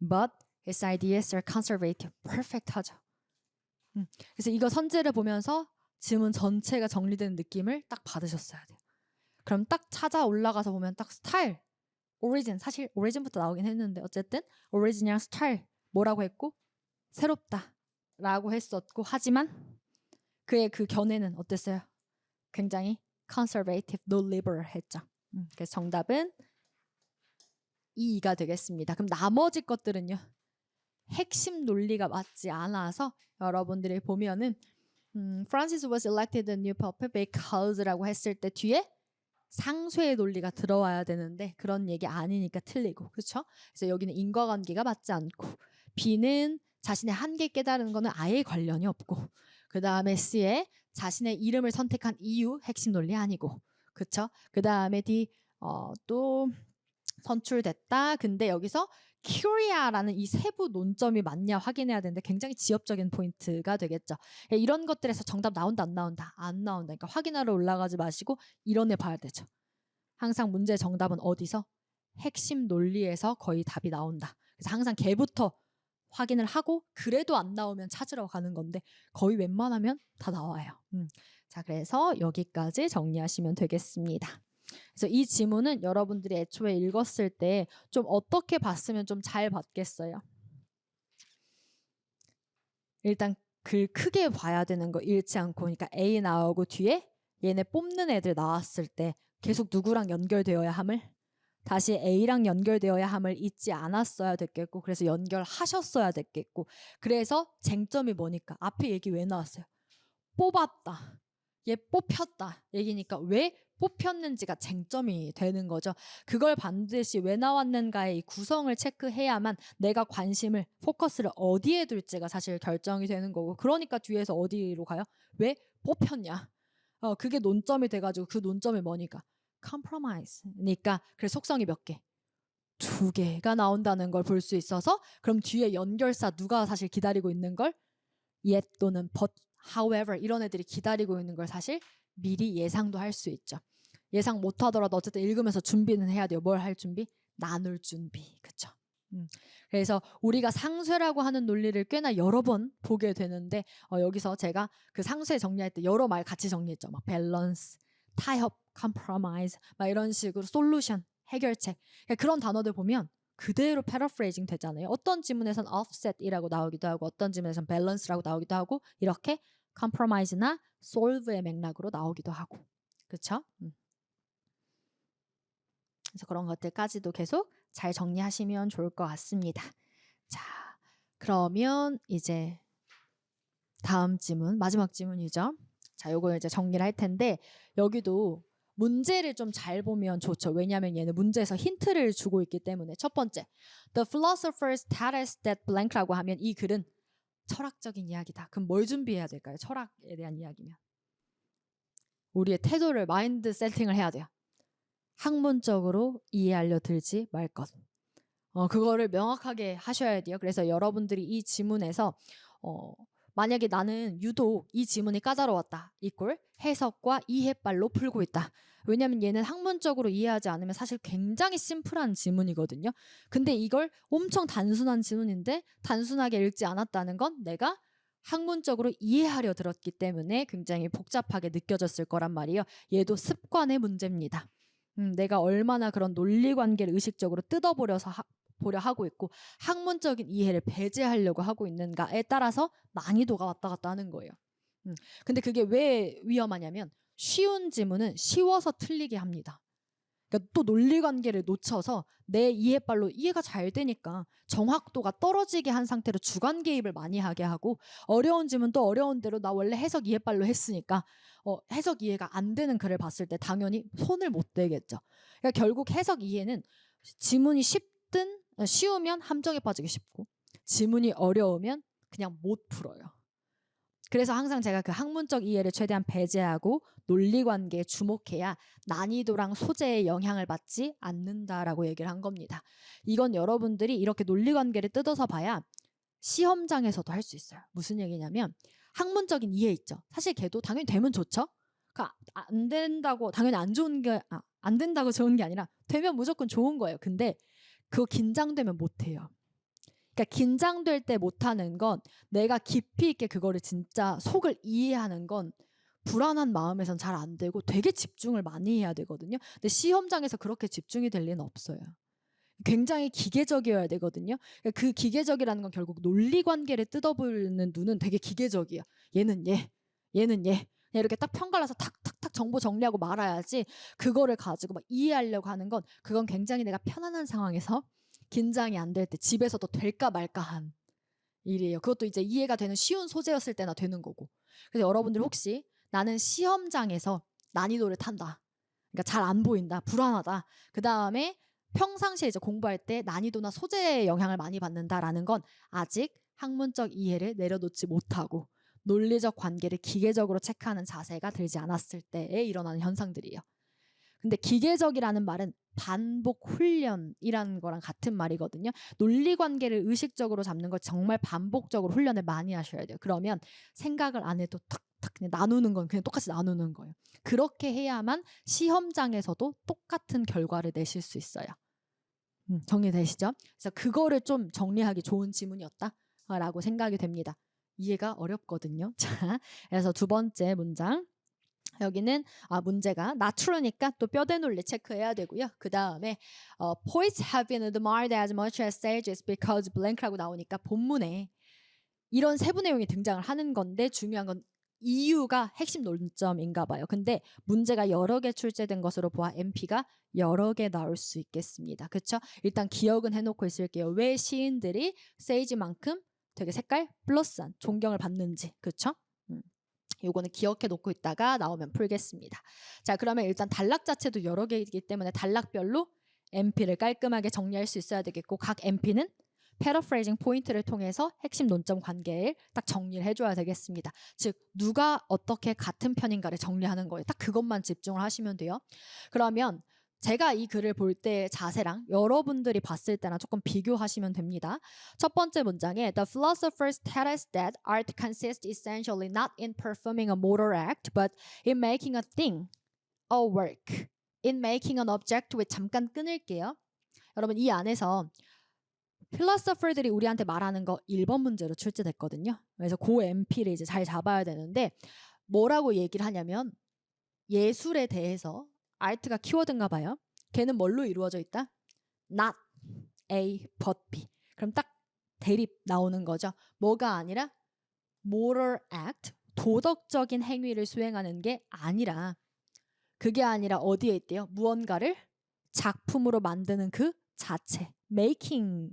but his ideas are conservative. perfect 하죠. 그래서 이거 선제를 보면서 지문 전체가 정리되는 느낌을 딱 받으셨어야 돼요. 그럼 딱 찾아 올라가서 보면 딱 스타일, 오리진, 사실 오리진부터 나오긴 했는데 어쨌든 오리진이랑 스타일 뭐라고 했고 새롭다 라고 했었고, 하지만 그의 그 견해는 어땠어요? 굉장히 conservative, no liberal 했죠. 그래서 정답은 2가 되겠습니다. 그럼 나머지 것들은요, 핵심 논리가 맞지 않아서 여러분들이 보면은 Francis was elected the new pope because라고 했을 때 뒤에 상쇄의 논리가 들어와야 되는데 그런 얘기 아니니까 틀리고, 그렇죠? 그래서 여기는 인과관계가 맞지 않고, B는 자신의 한계 깨달은 거는 아예 관련이 없고, 그 다음에 C에 자신의 이름을 선택한 이유 핵심 논리 아니고, 그렇죠? 그 다음에 D 또 선출됐다. 근데 여기서 큐리아라는 이 세부 논점이 맞냐 확인해야 되는데 굉장히 지엽적인 포인트가 되겠죠. 이런 것들에서 정답 나온다 안 나온다? 안 나온다. 그러니까 확인하러 올라가지 마시고 이론에 봐야 되죠. 항상 문제 정답은 어디서? 핵심 논리에서 거의 답이 나온다. 그래서 항상 걔부터 확인을 하고 그래도 안 나오면 찾으러 가는 건데 거의 웬만하면 다 나와요. 자, 그래서 여기까지 정리하시면 되겠습니다. 그래서 이 지문은 여러분들이 애초에 읽었을 때 좀 어떻게 봤으면 좀 잘 봤겠어요? 일단 글 크게 봐야 되는 거 읽지 않고, 그러니까 A 나오고 뒤에 얘네 뽑는 애들 나왔을 때 계속 누구랑 연결되어야 함을, 다시 A랑 연결되어야 함을 잊지 않았어야 됐겠고, 그래서 연결하셨어야 됐겠고, 그래서 쟁점이 뭐니까 앞에 얘기 왜 나왔어요? 뽑았다, 얘 뽑혔다 얘기니까 왜 뽑혔는지가 쟁점이 되는 거죠. 그걸 반드시 왜 나왔는가의 이 구성을 체크해야만 내가 관심을, 포커스를 어디에 둘지가 사실 결정이 되는 거고, 그러니까 뒤에서 어디로 가요? 왜 뽑혔냐? 그게 논점이 돼가지고 그 논점이 뭐니까? compromise니까. 그래서 속성이 몇 개? 2개가 나온다는 걸 볼 수 있어서, 그럼 뒤에 연결사 누가 사실 기다리고 있는 걸? yet 또는 but, however 이런 애들이 기다리고 있는 걸 사실 미리 예상도 할 수 있죠. 예상 못 하더라도 어쨌든 읽으면서 준비는 해야 돼요. 뭘 할 준비? 나눌 준비. 그쵸? 그래서 우리가 상쇄라고 하는 논리를 꽤나 여러 번 보게 되는데 여기서 제가 그 상쇄 정리할 때 여러 말 같이 정리했죠. 막 밸런스, 타협, 컴프로마이즈 막 이런 식으로 솔루션, 해결책, 그런 단어들 보면 그대로 패러프레이징 되잖아요. 어떤 지문에선 offset이라고 나오기도 하고 어떤 지문에선 balance라고 나오기도 하고 이렇게 compromise나 solve의 맥락으로 나오기도 하고, 그렇죠? 그래서 그런 것들까지도 계속 잘 정리하시면 좋을 것 같습니다. 자, 그러면 이제 다음 지문, 마지막 지문이죠. 자, 요거 이제 정리를 할 텐데 여기도 문제를 좀 잘 보면 좋죠. 왜냐하면 얘는 문제에서 힌트를 주고 있기 때문에. 첫 번째, The philosopher stated that blank라고 하면 이 글은 철학적인 이야기다. 그럼 뭘 준비해야 될까요? 철학에 대한 이야기면 우리의 태도를, 마인드 세팅을 해야 돼요. 학문적으로 이해하려 들지 말 것. 그거를 명확하게 하셔야 돼요. 그래서 여러분들이 이 지문에서 만약에 나는 유독 이 지문이 까다로웠다 이꼴 해석과 이해빨로 풀고 있다. 왜냐하면 얘는 학문적으로 이해하지 않으면 사실 굉장히 심플한 지문이거든요. 근데 이걸 엄청 단순한 지문인데 단순하게 읽지 않았다는 건 내가 학문적으로 이해하려 들었기 때문에 굉장히 복잡하게 느껴졌을 거란 말이에요. 얘도 습관의 문제입니다. 내가 얼마나 그런 논리관계를 의식적으로 보려 하고 있고 학문적인 이해를 배제하려고 하고 있는가에 따라서 난이도가 왔다 갔다 하는 거예요. 근데 그게 왜 위험하냐면 쉬운 지문은 쉬워서 틀리게 합니다. 그러니까 또 논리관계를 놓쳐서 내 이해빨로 이해가 잘 되니까 정확도가 떨어지게 한 상태로 주관 개입을 많이 하게 하고, 어려운 지문 또 어려운 대로 나 원래 해석 이해빨로 했으니까 해석 이해가 안 되는 글을 봤을 때 당연히 손을 못 대겠죠. 그러니까 결국 해석 이해는 지문이 쉬우면 함정에 빠지기 쉽고 지문이 어려우면 그냥 못 풀어요. 그래서 항상 제가 그 학문적 이해를 최대한 배제하고 논리관계에 주목해야 난이도랑 소재에 영향을 받지 않는다라고 얘기를 한 겁니다. 이건 여러분들이 이렇게 논리관계를 뜯어서 봐야 시험장에서도 할 수 있어요. 무슨 얘기냐면 학문적인 이해 있죠. 사실 걔도 당연히 되면 좋죠. 그러니까 안 된다고 당연히 안 된다고 좋은 게 아니라 되면 무조건 좋은 거예요. 근데 그거 긴장되면 못해요. 그러니까 긴장될 때 못하는 건 내가 깊이 있게 그거를 진짜 속을 이해하는 건 불안한 마음에선 잘 안 되고 되게 집중을 많이 해야 되거든요. 근데 시험장에서 그렇게 집중이 될 리는 없어요. 굉장히 기계적이어야 되거든요. 그러니까 그 기계적이라는 건 결국 논리관계를 뜯어보는 눈은 되게 기계적이야. 얘는 얘, 얘는 얘. 그냥 이렇게 딱 편갈라서 탁탁탁 정보 정리하고 말아야지, 그거를 가지고 막 이해하려고 하는 건 그건 굉장히 내가 편안한 상황에서 긴장이 안 될 때 집에서도 될까 말까 한 일이에요. 그것도 이제 이해가 되는 쉬운 소재였을 때나 되는 거고. 그래서 여러분들 혹시 나는 시험장에서 난이도를 탄다, 그러니까 잘 안 보인다, 불안하다, 그 다음에 평상시에 이제 공부할 때 난이도나 소재에 영향을 많이 받는다라는 건 아직 학문적 이해를 내려놓지 못하고 논리적 관계를 기계적으로 체크하는 자세가 들지 않았을 때에 일어나는 현상들이에요. 근데 기계적이라는 말은 반복 훈련이라는 거랑 같은 말이거든요. 논리관계를 의식적으로 잡는 걸 정말 반복적으로 훈련을 많이 하셔야 돼요. 그러면 생각을 안 해도 탁탁 그냥 나누는 건 그냥 똑같이 나누는 거예요. 그렇게 해야만 시험장에서도 똑같은 결과를 내실 수 있어요. 정리되시죠? 그래서 그거를 좀 정리하기 좋은 지문이었다라고 생각이 됩니다. 이해가 어렵거든요. 자, 그래서 두 번째 문장. 여기는 문제가 나트루니까 또 뼈대 논리 체크해야 되고요. 그 다음에 poets have been admired as much as sages because blank라고 나오니까 본문에 이런 세부 내용이 등장을 하는 건데 중요한 건 이유가 핵심 논점인가 봐요. 근데 문제가 여러 개 출제된 것으로 보아 MP가 여러 개 나올 수 있겠습니다. 그렇죠? 일단 기억은 해놓고 있을게요. 왜 시인들이 세이지만큼 되게 색깔 플러스한 존경을 받는지. 그렇죠? 요거는 기억해 놓고 있다가 나오면 풀겠습니다. 자, 그러면 일단 단락 자체도 여러 개이기 때문에 단락별로 MP를 깔끔하게 정리할 수 있어야 되겠고, 각 MP는 패러프레이징 포인트를 통해서 핵심 논점 관계를 딱 정리를 해줘야 되겠습니다. 즉 누가 어떻게 같은 편인가를 정리하는 거예요. 딱 그것만 집중을 하시면 돼요. 그러면 제가 이 글을 볼 때 자세랑 여러분들이 봤을 때랑 조금 비교하시면 됩니다. 첫 번째 문장에 The philosophers tell us that art consists essentially not in performing a moral act, but in making a thing, a work, in making an object with 잠깐 끊을게요. 여러분 이 안에서 필로소퍼들이 우리한테 말하는 거 1번 문제로 출제됐거든요. 그래서 그 MP를 이제 잘 잡아야 되는데 뭐라고 얘기를 하냐면 예술에 대해서 아트가 키워드인가 봐요. 걔는 뭘로 이루어져 있다? Not A but B. 그럼 딱 대립 나오는 거죠. 뭐가 아니라 moral act, 도덕적인 행위를 수행하는 게 아니라, 그게 아니라 어디에 있대요? 무언가를 작품으로 만드는 그 자체, making,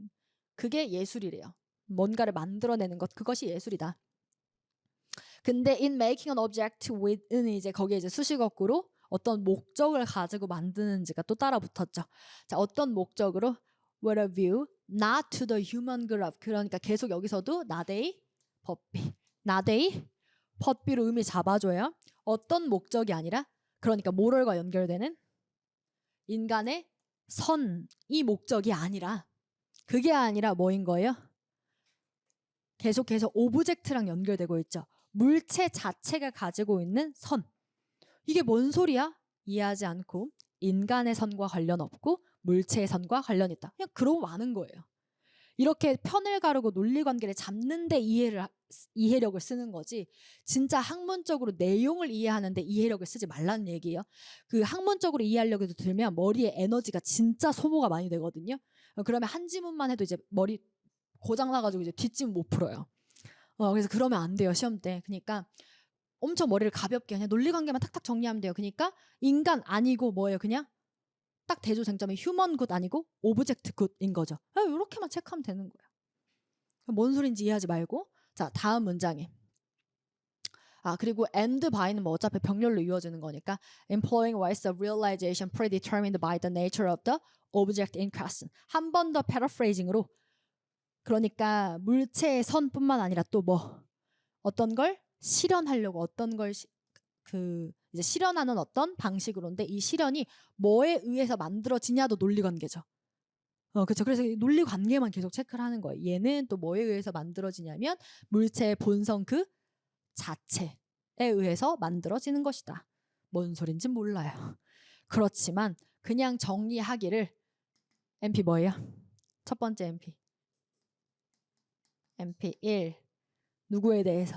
그게 예술이래요. 뭔가를 만들어내는 것, 그것이 예술이다. 근데 in making an object with는 이제 거기에 이제 수식어구로 어떤 목적을 가지고 만드는지가 또 따라 붙었죠. 자, 어떤 목적으로? With a view not to the human good of. 그러니까 계속 여기서도 not A but B, not A but B로 의미 잡아줘요. 어떤 목적이 아니라, 그러니까 moral과 연결되는 인간의 선이 목적이 아니라, 그게 아니라 뭐인 거예요? 계속해서 오브젝트랑 연결되고 있죠. 물체 자체가 가지고 있는 선. 이게 뭔 소리야? 이해하지 않고 인간의 선과 관련 없고 물체의 선과 관련 있다. 그냥 그러고 마는 거예요. 이렇게 편을 가르고 논리관계를 잡는데 이해력을 쓰는 거지 진짜 학문적으로 내용을 이해하는데 이해력을 쓰지 말라는 얘기예요. 그 학문적으로 이해하려고 들면 머리에 에너지가 진짜 소모가 많이 되거든요. 그러면 한 지문만 해도 이제 머리 고장나가지고 이제 뒷지문 못 풀어요. 그래서 그러면 안 돼요 시험 때. 그러니까 엄청 머리를 가볍게 그냥 논리관계만 탁탁 정리하면 돼요. 그러니까 인간 아니고 뭐예요? 그냥 딱 대조쟁점이 휴먼 굿 아니고 오브젝트 굿인 거죠. 이렇게만 체크하면 되는 거예요. 뭔 소린지 이해하지 말고. 자, 다음 문장에 그리고 and by는 뭐 어차피 병렬로 이어지는 거니까 employing ways of realization predetermined by the nature of the object in question. 한 번 더 패러프레이징으로 그러니까 물체의 선뿐만 아니라 또 뭐 어떤 걸 실현하려고 어떤 걸 이제 실현하는 어떤 방식으로인데 이 실현이 뭐에 의해서 만들어지냐도 논리관계죠. 그렇죠. 그래서 논리관계만 계속 체크를 하는 거예요. 얘는 또 뭐에 의해서 만들어지냐면 물체의 본성 그 자체에 의해서 만들어지는 것이다. 뭔 소린지 몰라요. 그렇지만 그냥 정리하기를 MP 뭐예요? 첫 번째 MP. MP 1. 누구에 대해서?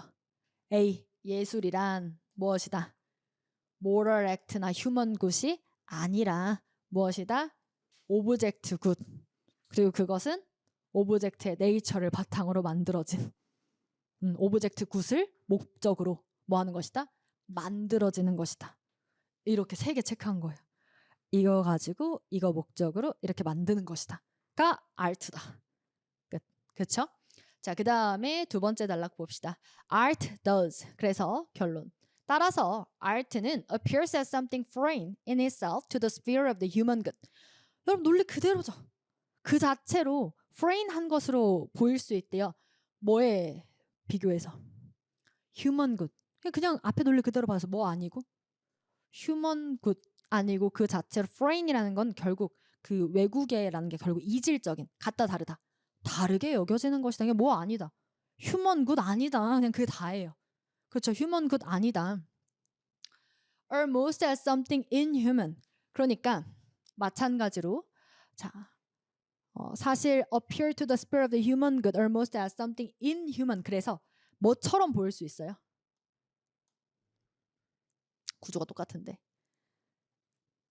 A. 예술이란 무엇이다? moral act나 human good이 아니라 무엇이다? 오브젝트 굿. 그리고 그것은 오브젝트의 네이처를 바탕으로 만들어진 오브젝트 굿을 목적으로 뭐 하는 것이다? 만들어지는 것이다. 이렇게 3개 체크한 거예요. 이거 가지고 이거 목적으로 이렇게 만드는 것이다. 가 art다. 끝. 그렇죠? 자, 그 다음에 두 번째 단락 봅시다. Art does. 그래서 결론. 따라서 art는 appears as something foreign in itself to the sphere of the human good. 여러분 논리 그대로죠. 그 자체로 foreign한 것으로 보일 수 있대요. 뭐에 비교해서? human good. 그냥 앞에 논리 그대로 봐서 뭐 아니고? human good 아니고 그 자체로 foreign이라는 건 결국 그 외국애라는 게 결국 이질적인 같다 다르다. 다르게 여겨지는 것이다. 이게 뭐 아니다. 휴먼 굿 아니다. 그냥 그게 다예요. 그렇죠. 휴먼 굿 아니다. almost as something inhuman. 그러니까 마찬가지로 자 사실 appear to the spirit of the human good almost as something inhuman. 그래서 뭐처럼 보일 수 있어요? 구조가 똑같은데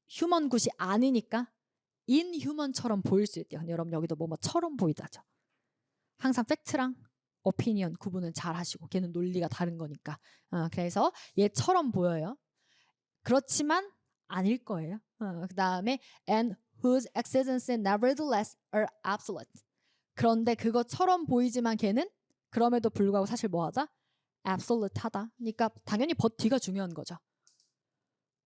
휴먼 굿이 아니니까 인휴먼처럼 보일 수 있대요. 여러분 여기도 뭐처럼 보이다죠. 항상 팩트랑 오피니언 구분은 잘 하시고 걔는 논리가 다른 거니까. 그래서 얘처럼 보여요. 그렇지만 아닐 거예요. 그 다음에 and whose existence nevertheless are absolute. 그런데 그것처럼 보이지만 걔는 그럼에도 불구하고 사실 뭐하다? absolute하다. 그러니까 당연히 but 뒤가 중요한 거죠.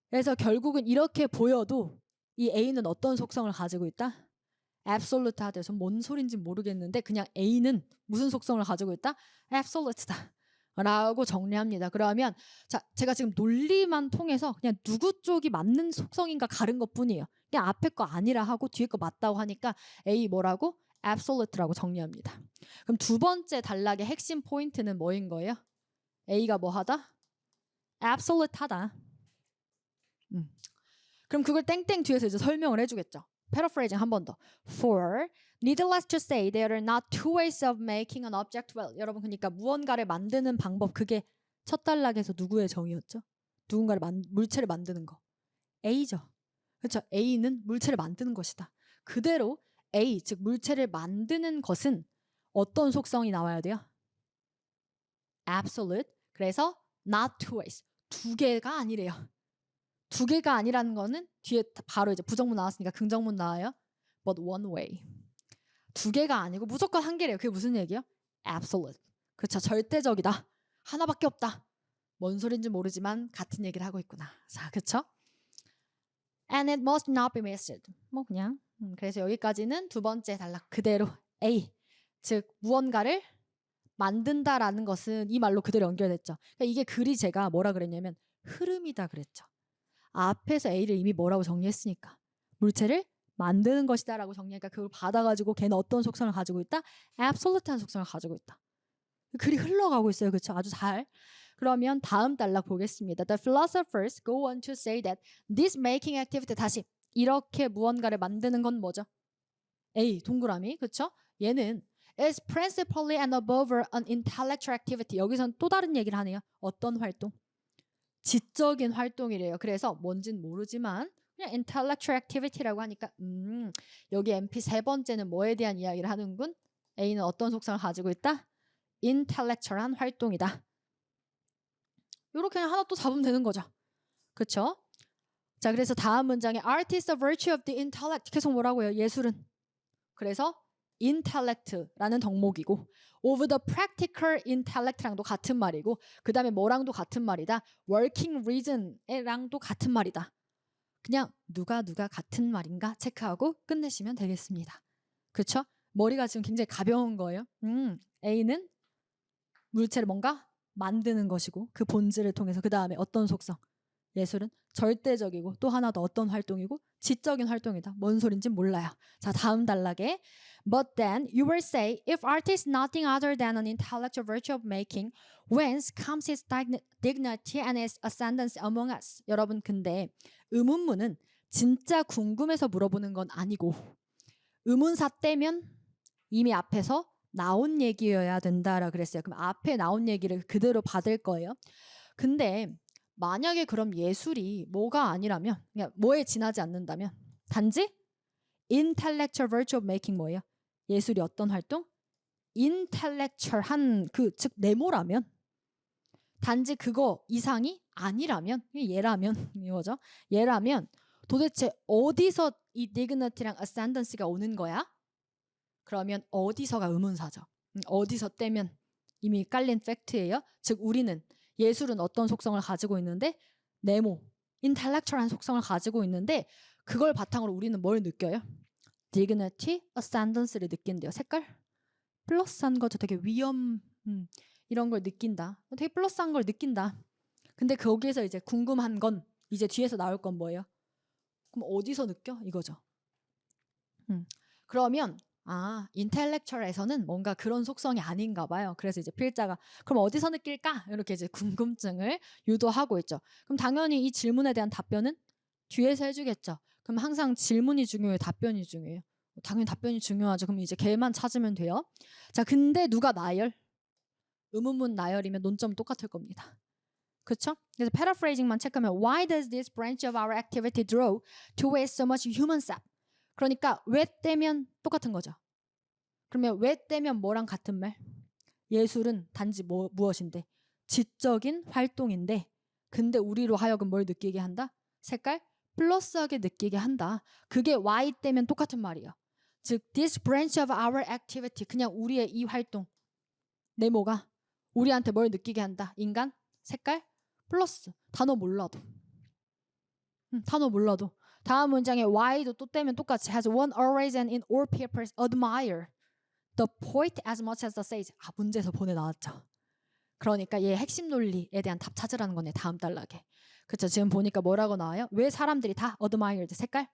그래서 결국은 이렇게 보여도 이 A는 어떤 속성을 가지고 있다? absolute하대요. 전 뭔 소린지 모르겠는데 그냥 A는 무슨 속성을 가지고 있다? absolute다 라고 정리합니다. 그러면 자 제가 지금 논리만 통해서 그냥 누구 쪽이 맞는 속성인가 가른 것뿐이에요. 그냥 앞에 거 아니라 하고 뒤에 거 맞다고 하니까 A 뭐라고? absolute라고 정리합니다. 그럼 두 번째 단락의 핵심 포인트는 뭐인 거예요? A가 뭐하다? absolute하다. 그럼 그걸 땡땡 뒤에서 이제 설명을 해주겠죠. Paraphrasing 한 번 더. For needless to say, there are not two ways of making an object well. 여러분 그러니까 무언가를 만드는 방법 그게 첫 단락에서 누구의 정의였죠? 누군가를 물체를 만드는 거. A죠. 그렇죠. A는 물체를 만드는 것이다. 그대로 A 즉 물체를 만드는 것은 어떤 속성이 나와야 돼요? Absolute. 그래서 not two ways. 두 개가 아니래요. 두 개가 아니라는 거는 뒤에 바로 이제 부정문 나왔으니까 긍정문 나와요. But one way. 두 개가 아니고 무조건 한 개래요. 그게 무슨 얘기예요? Absolute. 그렇죠. 절대적이다. 하나밖에 없다. 뭔 소린지 모르지만 같은 얘기를 하고 있구나. 자, 그렇죠? And it must not be missed. 뭐 그냥 그래서 여기까지는 두 번째 단락 그대로 A. 즉 무언가를 만든다라는 것은 이 말로 그대로 연결됐죠. 그러니까 이게 글이 제가 뭐라 그랬냐면 흐름이다 그랬죠. 앞에서 A를 이미 뭐라고 정리했으니까 물체를 만드는 것이다 라고 정리하니까 그걸 받아가지고 걔는 어떤 속성을 가지고 있다? absolute한 속성을 가지고 있다. 글이 흘러가고 있어요. 그렇죠? 아주 잘. 그러면 다음 단락 보겠습니다. The philosophers go on to say that this making activity 다시 이렇게 무언가를 만드는 건 뭐죠? A 동그라미 그렇죠? 얘는 is principally and above all an intellectual activity. 여기선 또 다른 얘기를 하네요. 어떤 활동? 지적인 활동이래요. 그래서 뭔진 모르지만 그냥 intellectual activity라고 하니까 여기 MP 세 번째는 뭐에 대한 이야기를 하는군? A는 어떤 속성을 가지고 있다? intellectual한 활동이다. 이렇게 하나 또 잡으면 되는 거죠. 그렇죠? 자, 그래서 다음 문장에 art is the virtue of the intellect. 계속 뭐라고요? 예술은. 그래서 intellect라는 덕목이고 of the practical intellect랑도 같은 말이고 그 다음에 뭐랑도 같은 말이다. working reason랑도 같은 말이다. 그냥 누가 같은 말인가 체크하고 끝내시면 되겠습니다. 그렇죠? 머리가 지금 굉장히 가벼운 거예요. A는 물체를 뭔가 만드는 것이고 그 본질을 통해서 그 다음에 어떤 속성? 예술은 절대적이고 또 하나 더 어떤 활동이고 지적인 활동이다. 뭔 소린지 몰라요. 자, 다음 단락에 But then you will say if art is nothing other than an intellectual virtue of making, whence comes its dignity and its ascendancy among us? 여러분 근데 의문문은 진짜 궁금해서 물어보는 건 아니고 의문사 떼면 이미 앞에서 나온 얘기여야 된다라 그랬어요. 그럼 앞에 나온 얘기를 그대로 받을 거예요. 근데 만약에 그럼 예술이 뭐가 아니라면 그냥 뭐에 지나지 않는다면 단지 intellectual virtue of making 뭐예요? 예술이 어떤 활동? intellectual한 즉 네모라면 단지 그거 이상이 아니라면 얘라면 이거죠. 얘라면 도대체 어디서 이 dignity랑 ascendancy가 오는 거야? 그러면 어디서가 의문사죠. 어디서 떼면 이미 깔린 팩트예요. 즉 우리는 예술은 어떤 속성을 가지고 있는데 네모, intellectual한 속성을 가지고 있는데 그걸 바탕으로 우리는 뭘 느껴요? dignity, ascendancy를 느낀대요. 색깔? 플러스한 거죠. 되게 위험 이런 걸 느낀다. 되게 플러스한 걸 느낀다. 근데 거기에서 이제 궁금한 건 이제 뒤에서 나올 건 뭐예요? 그럼 어디서 느껴? 이거죠. 그러면 인텔렉츄얼에서는 뭔가 그런 속성이 아닌가 봐요. 그래서 이제 필자가 그럼 어디서 느낄까? 이렇게 이제 궁금증을 유도하고 있죠. 그럼 당연히 이 질문에 대한 답변은 뒤에서 해주겠죠. 그럼 항상 질문이 중요해요? 답변이 중요해요? 당연히 답변이 중요하죠. 그럼 이제 걔만 찾으면 돼요. 자, 근데 누가 나열? 의문문 나열이면 논점은 똑같을 겁니다. 그렇죠? 그래서 paraphrasing만 체크하면 Why does this branch of our activity draw to waste so much human sap? 그러니까 왜 떼면 똑같은 거죠. 그러면 왜 떼면 뭐랑 같은 말? 예술은 단지 무엇인데? 지적인 활동인데 근데 우리로 하여금 뭘 느끼게 한다? 색깔? 플러스하게 느끼게 한다. 그게 why 떼면 똑같은 말이에요. 즉 this branch of our activity 그냥 우리의 이 활동 네모가 우리한테 뭘 느끼게 한다? 인간? 색깔? 플러스 단어 몰라도 단어 몰라도 다음 문장에 why도 또 떼면 똑같이 has one always and in all papers admire the poet as much as the sage. 문제에서 보내 나왔죠. 그러니까 얘 핵심 논리에 대한 답 찾으라는 거네. 다음 단락에. 그렇죠. 지금 보니까 뭐라고 나와요? 왜 사람들이 다 admired 색깔?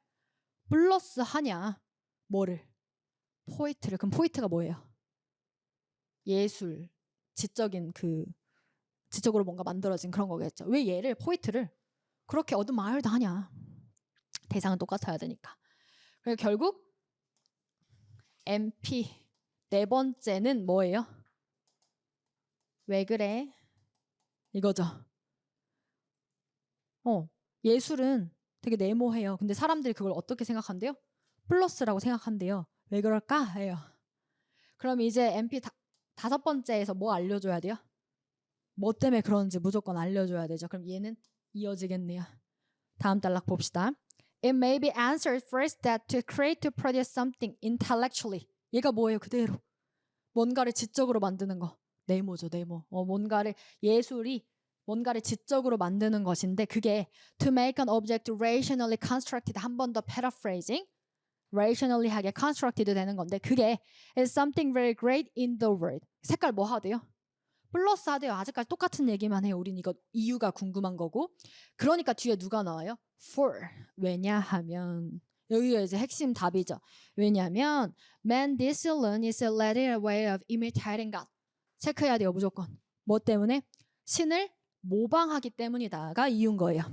플러스 하냐? 뭐를? 포이트를. 그럼 포이트가 뭐예요? 예술, 지적인 지적으로 뭔가 만들어진 그런 거겠죠. 왜 얘를 포이트를 그렇게 admired 하냐? 대상은 똑같아야 되니까. 그래서 결국 MP 네 번째는 뭐예요? 왜 그래? 이거죠. 예술은 되게 네모해요. 근데 사람들이 그걸 어떻게 생각한대요? 플러스라고 생각한대요. 왜 그럴까? 해요. 그럼 이제 MP 다섯 번째에서 뭐 알려줘야 돼요? 뭐 때문에 그런지 무조건 알려줘야 되죠. 그럼 얘는 이어지겠네요. 다음 단락 봅시다. It may be answered first that to create, to produce something intellectually. 얘가 뭐예요? 그대로. 뭔가를 지적으로 만드는 거. 네모죠, 네모. 예술이 뭔가를 지적으로 만드는 것인데 그게 to make an object rationally constructed 한 번 더 paraphrasing rationally 하게 constructed 되는 건데 그게 is something very great in the world. 색깔 뭐 하대요? 플러스 하대요. 아직까지 똑같은 얘기만 해요. 우린 이거 이유가 궁금한 거고. 그러니까 뒤에 누가 나와요? For. 왜냐하면 여기가 이제 핵심 답이죠. 왜냐하면 man discipline is a lateral way of imitating God. 체크해야 돼요. 무조건. 뭐 때문에? 신을 모방하기 때문이다가 이유인 거예요.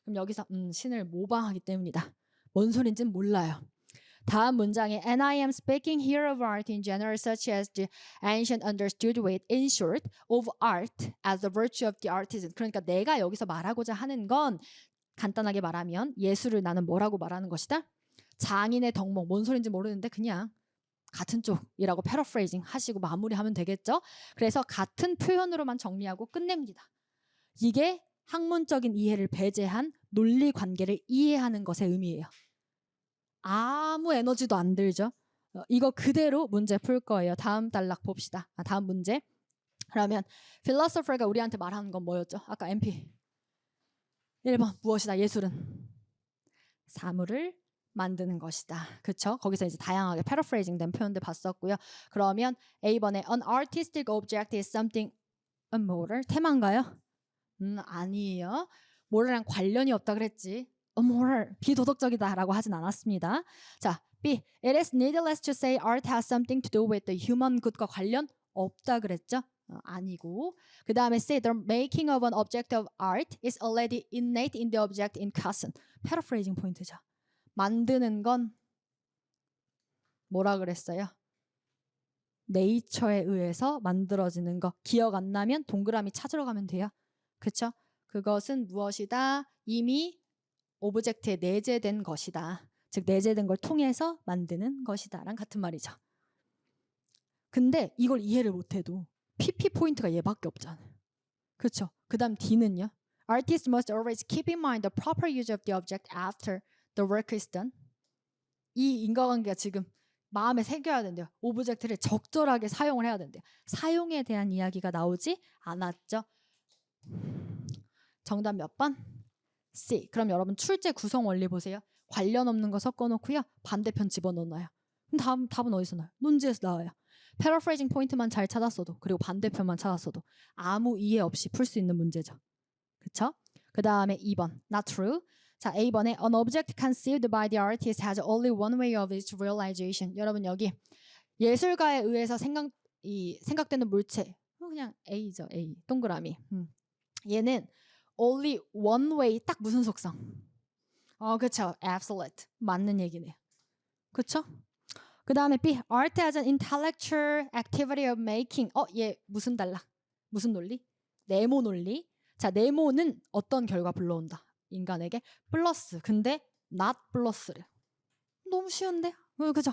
그럼 여기서 신을 모방하기 때문이다. 뭔 소린지는 몰라요. 다음 문장에 and I am speaking here of art in general such as the ancient understood with in short of art as the virtue of the artisan. 그러니까 내가 여기서 말하고자 하는 건 간단하게 말하면 예술을 나는 뭐라고 말하는 것이다? 장인의 덕목, 뭔 소린지 모르는데 그냥 같은 쪽이라고 패러프레이징 하시고 마무리하면 되겠죠? 그래서 같은 표현으로만 정리하고 끝냅니다. 이게 학문적인 이해를 배제한 논리 관계를 이해하는 것의 의미예요. 아무 에너지도 안 들죠? 이거 그대로 문제 풀 거예요. 다음 단락 봅시다. 다음 문제. 그러면 philosopher가 우리한테 말하는 건 뭐였죠? 아까 MP 1번 무엇이다? 예술은 사물을 만드는 것이다. 그렇죠? 거기서 이제 다양하게 패러프레이징 된 표현들 봤었고요. 그러면 A번에 an artistic object is something immoral. 테마인가요? 아니에요. moral랑 관련이 없다 그랬지. immoral, 비도덕적이다라고 하진 않았습니다. 자, B. It is needless to say art has something to do with the human good과 관련 없다 그랬죠? 아니고. 그 다음에 C. The making of an object of art is already innate in the object in question. 패러프레이징 포인트죠. 만드는 건 뭐라 그랬어요? 네이처에 의해서 만들어지는 거. 기억 안 나면 동그라미 찾으러 가면 돼요. 그렇죠? 그것은 무엇이다? 이미 오브젝트에 내재된 것이다. 즉 내재된 걸 통해서 만드는 것이다. 랑 같은 말이죠. 근데 이걸 이해를 못해도 PP 포인트가 얘밖에 없잖아요. 그렇죠? 그 다음 D는요. Artists must always keep in mind the proper use of the object after the work is done. 이 인과관계가 지금 마음에 새겨야 된대요. 오브젝트를 적절하게 사용을 해야 된대요. 사용에 대한 이야기가 나오지 않았죠. 정답 몇 번? C. 그럼 여러분 출제 구성 원리 보세요. 관련 없는 거 섞어놓고요. 반대편 집어넣어요. 그럼 다음 답은 어디서 나와요? 논지에서 나와요. 패러프레이징 포인트만 잘 찾았어도 그리고 반대편만 찾았어도 아무 이해 없이 풀 수 있는 문제죠. 그쵸? 그 다음에 2번 not true. 자, A번에 an object conceived by the artist has only one way of its realization. 여러분 여기 예술가에 의해서 생각되는 물체 그냥 A죠. A 동그라미. 얘는 only one way 딱 무슨 속성? 그쵸. absolute. 맞는 얘기네요. 그쵸? 그 다음에 B. art as an intellectual activity of making. 얘 무슨 달라? 무슨 논리? 네모 논리. 자, 네모는 어떤 결과 불러온다? 인간에게 플러스. 근데 not 플러스래. 너무 쉬운데? 그죠?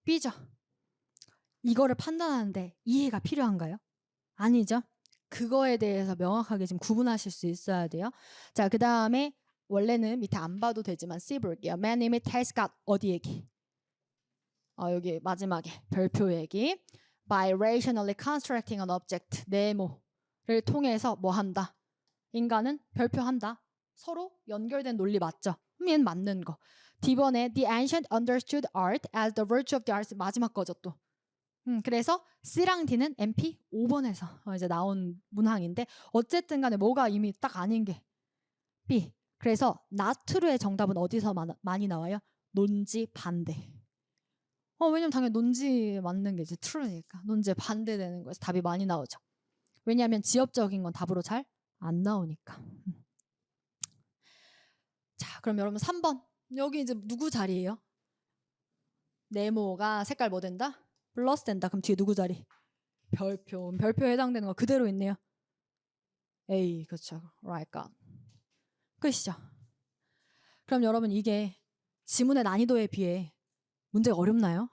B죠. 이거를 판단하는데 이해가 필요한가요? 아니죠. 그거에 대해서 명확하게 지금 구분하실 수 있어야 돼요. 자, 그 다음에 원래는 밑에 안 봐도 되지만 C 볼게요. Man imitates God. 어디 얘기? 여기 마지막에 별표 얘기. By rationally constructing an object. 네모를 통해서 뭐 한다? 인간은 별표한다. 서로 연결된 논리 맞죠? 얘는 맞는 거. D번에 The ancient understood art as the virtue of the arts. 마지막 거죠 또. 그래서 C랑 D는 MP 5번에서 이제 나온 문항인데 어쨌든 간에 뭐가 이미 딱 아닌 게 B. 그래서 not true의 정답은 어디서 많이 나와요? 논지 반대. 왜냐면 당연히 논지 맞는 게 이제 true니까. 논지에 반대되는 거에서 답이 많이 나오죠. 왜냐하면 지엽적인 건 답으로 잘 안 나오니까. 자, 그럼 여러분 3번. 여기 이제 누구 자리예요? 네모가 색깔 뭐 된다? 플러스 된다. 그럼 뒤에 누구 자리? 별표. 별표에 해당되는 거 그대로 있네요. A. 그렇죠. Right. God. 끝이죠. 그럼 여러분 이게 지문의 난이도에 비해 문제가 어렵나요?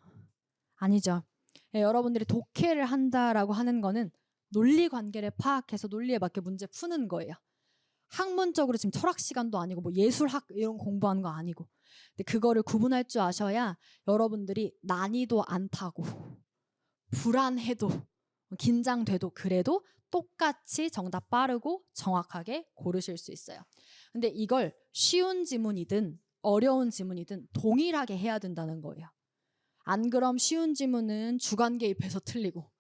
아니죠. 여러분들이 독해를 한다라고 하는 거는 논리 관계를 파악해서 논리에 맞게 문제 푸는 거예요. 학문적으로 지금 철학 시간도 아니고 뭐 예술학 이런 공부하는 거 아니고. 근데 그거를 구분할 줄 아셔야 여러분들이 난이도 안 타고 불안해도 긴장돼도 그래도 똑같이 정답 빠르고 정확하게 고르실 수 있어요. 근데 이걸 쉬운 지문이든 어려운 지문이든 동일하게 해야 된다는 거예요. 안 그럼 쉬운 지문은 주관 개입해서 틀리고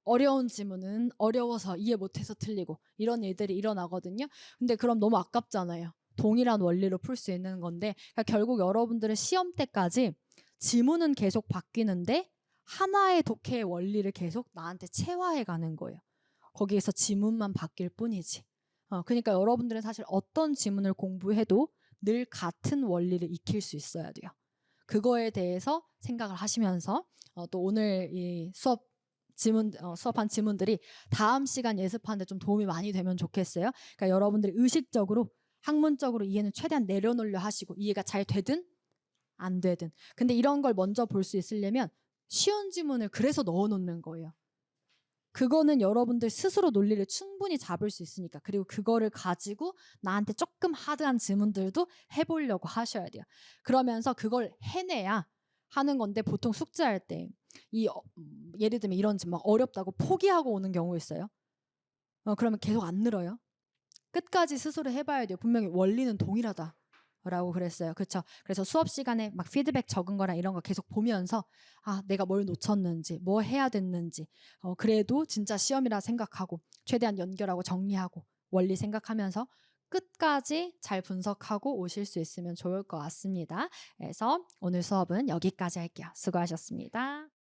어려운 지문은 어려워서 이해 못해서 틀리고 이런 일들이 일어나거든요. 근데 그럼 너무 아깝잖아요. 동일한 원리로 풀 수 있는 건데 그러니까 결국 여러분들은 시험 때까지 지문은 계속 바뀌는데 하나의 독해의 원리를 계속 나한테 체화해 가는 거예요. 거기에서 지문만 바뀔 뿐이지. 그러니까 여러분들은 사실 어떤 지문을 공부해도 늘 같은 원리를 익힐 수 있어야 돼요. 그거에 대해서 생각을 하시면서 또 오늘 이 수업한 지문들이 다음 시간 예습하는 데 좀 도움이 많이 되면 좋겠어요. 그러니까 여러분들이 의식적으로 학문적으로 이해는 최대한 내려놓으려 하시고, 이해가 잘 되든 안 되든. 근데 이런 걸 먼저 볼 수 있으려면 쉬운 지문을 그래서 넣어 놓는 거예요. 그거는 여러분들 스스로 논리를 충분히 잡을 수 있으니까. 그리고 그거를 가지고 나한테 조금 하드한 질문들도 해보려고 하셔야 돼요. 그러면서 그걸 해내야 하는 건데, 보통 숙제할 때 예를 들면 이런 질문 어렵다고 포기하고 오는 경우 있어요. 그러면 계속 안 늘어요. 끝까지 스스로 해봐야 돼요. 분명히 원리는 동일하다 라고 그랬어요. 그렇죠? 그래서 수업 시간에 막 피드백 적은 거랑 이런 거 계속 보면서 내가 뭘 놓쳤는지, 뭐 해야 됐는지, 그래도 진짜 시험이라 생각하고 최대한 연결하고 정리하고 원리 생각하면서 끝까지 잘 분석하고 오실 수 있으면 좋을 것 같습니다. 그래서 오늘 수업은 여기까지 할게요. 수고하셨습니다.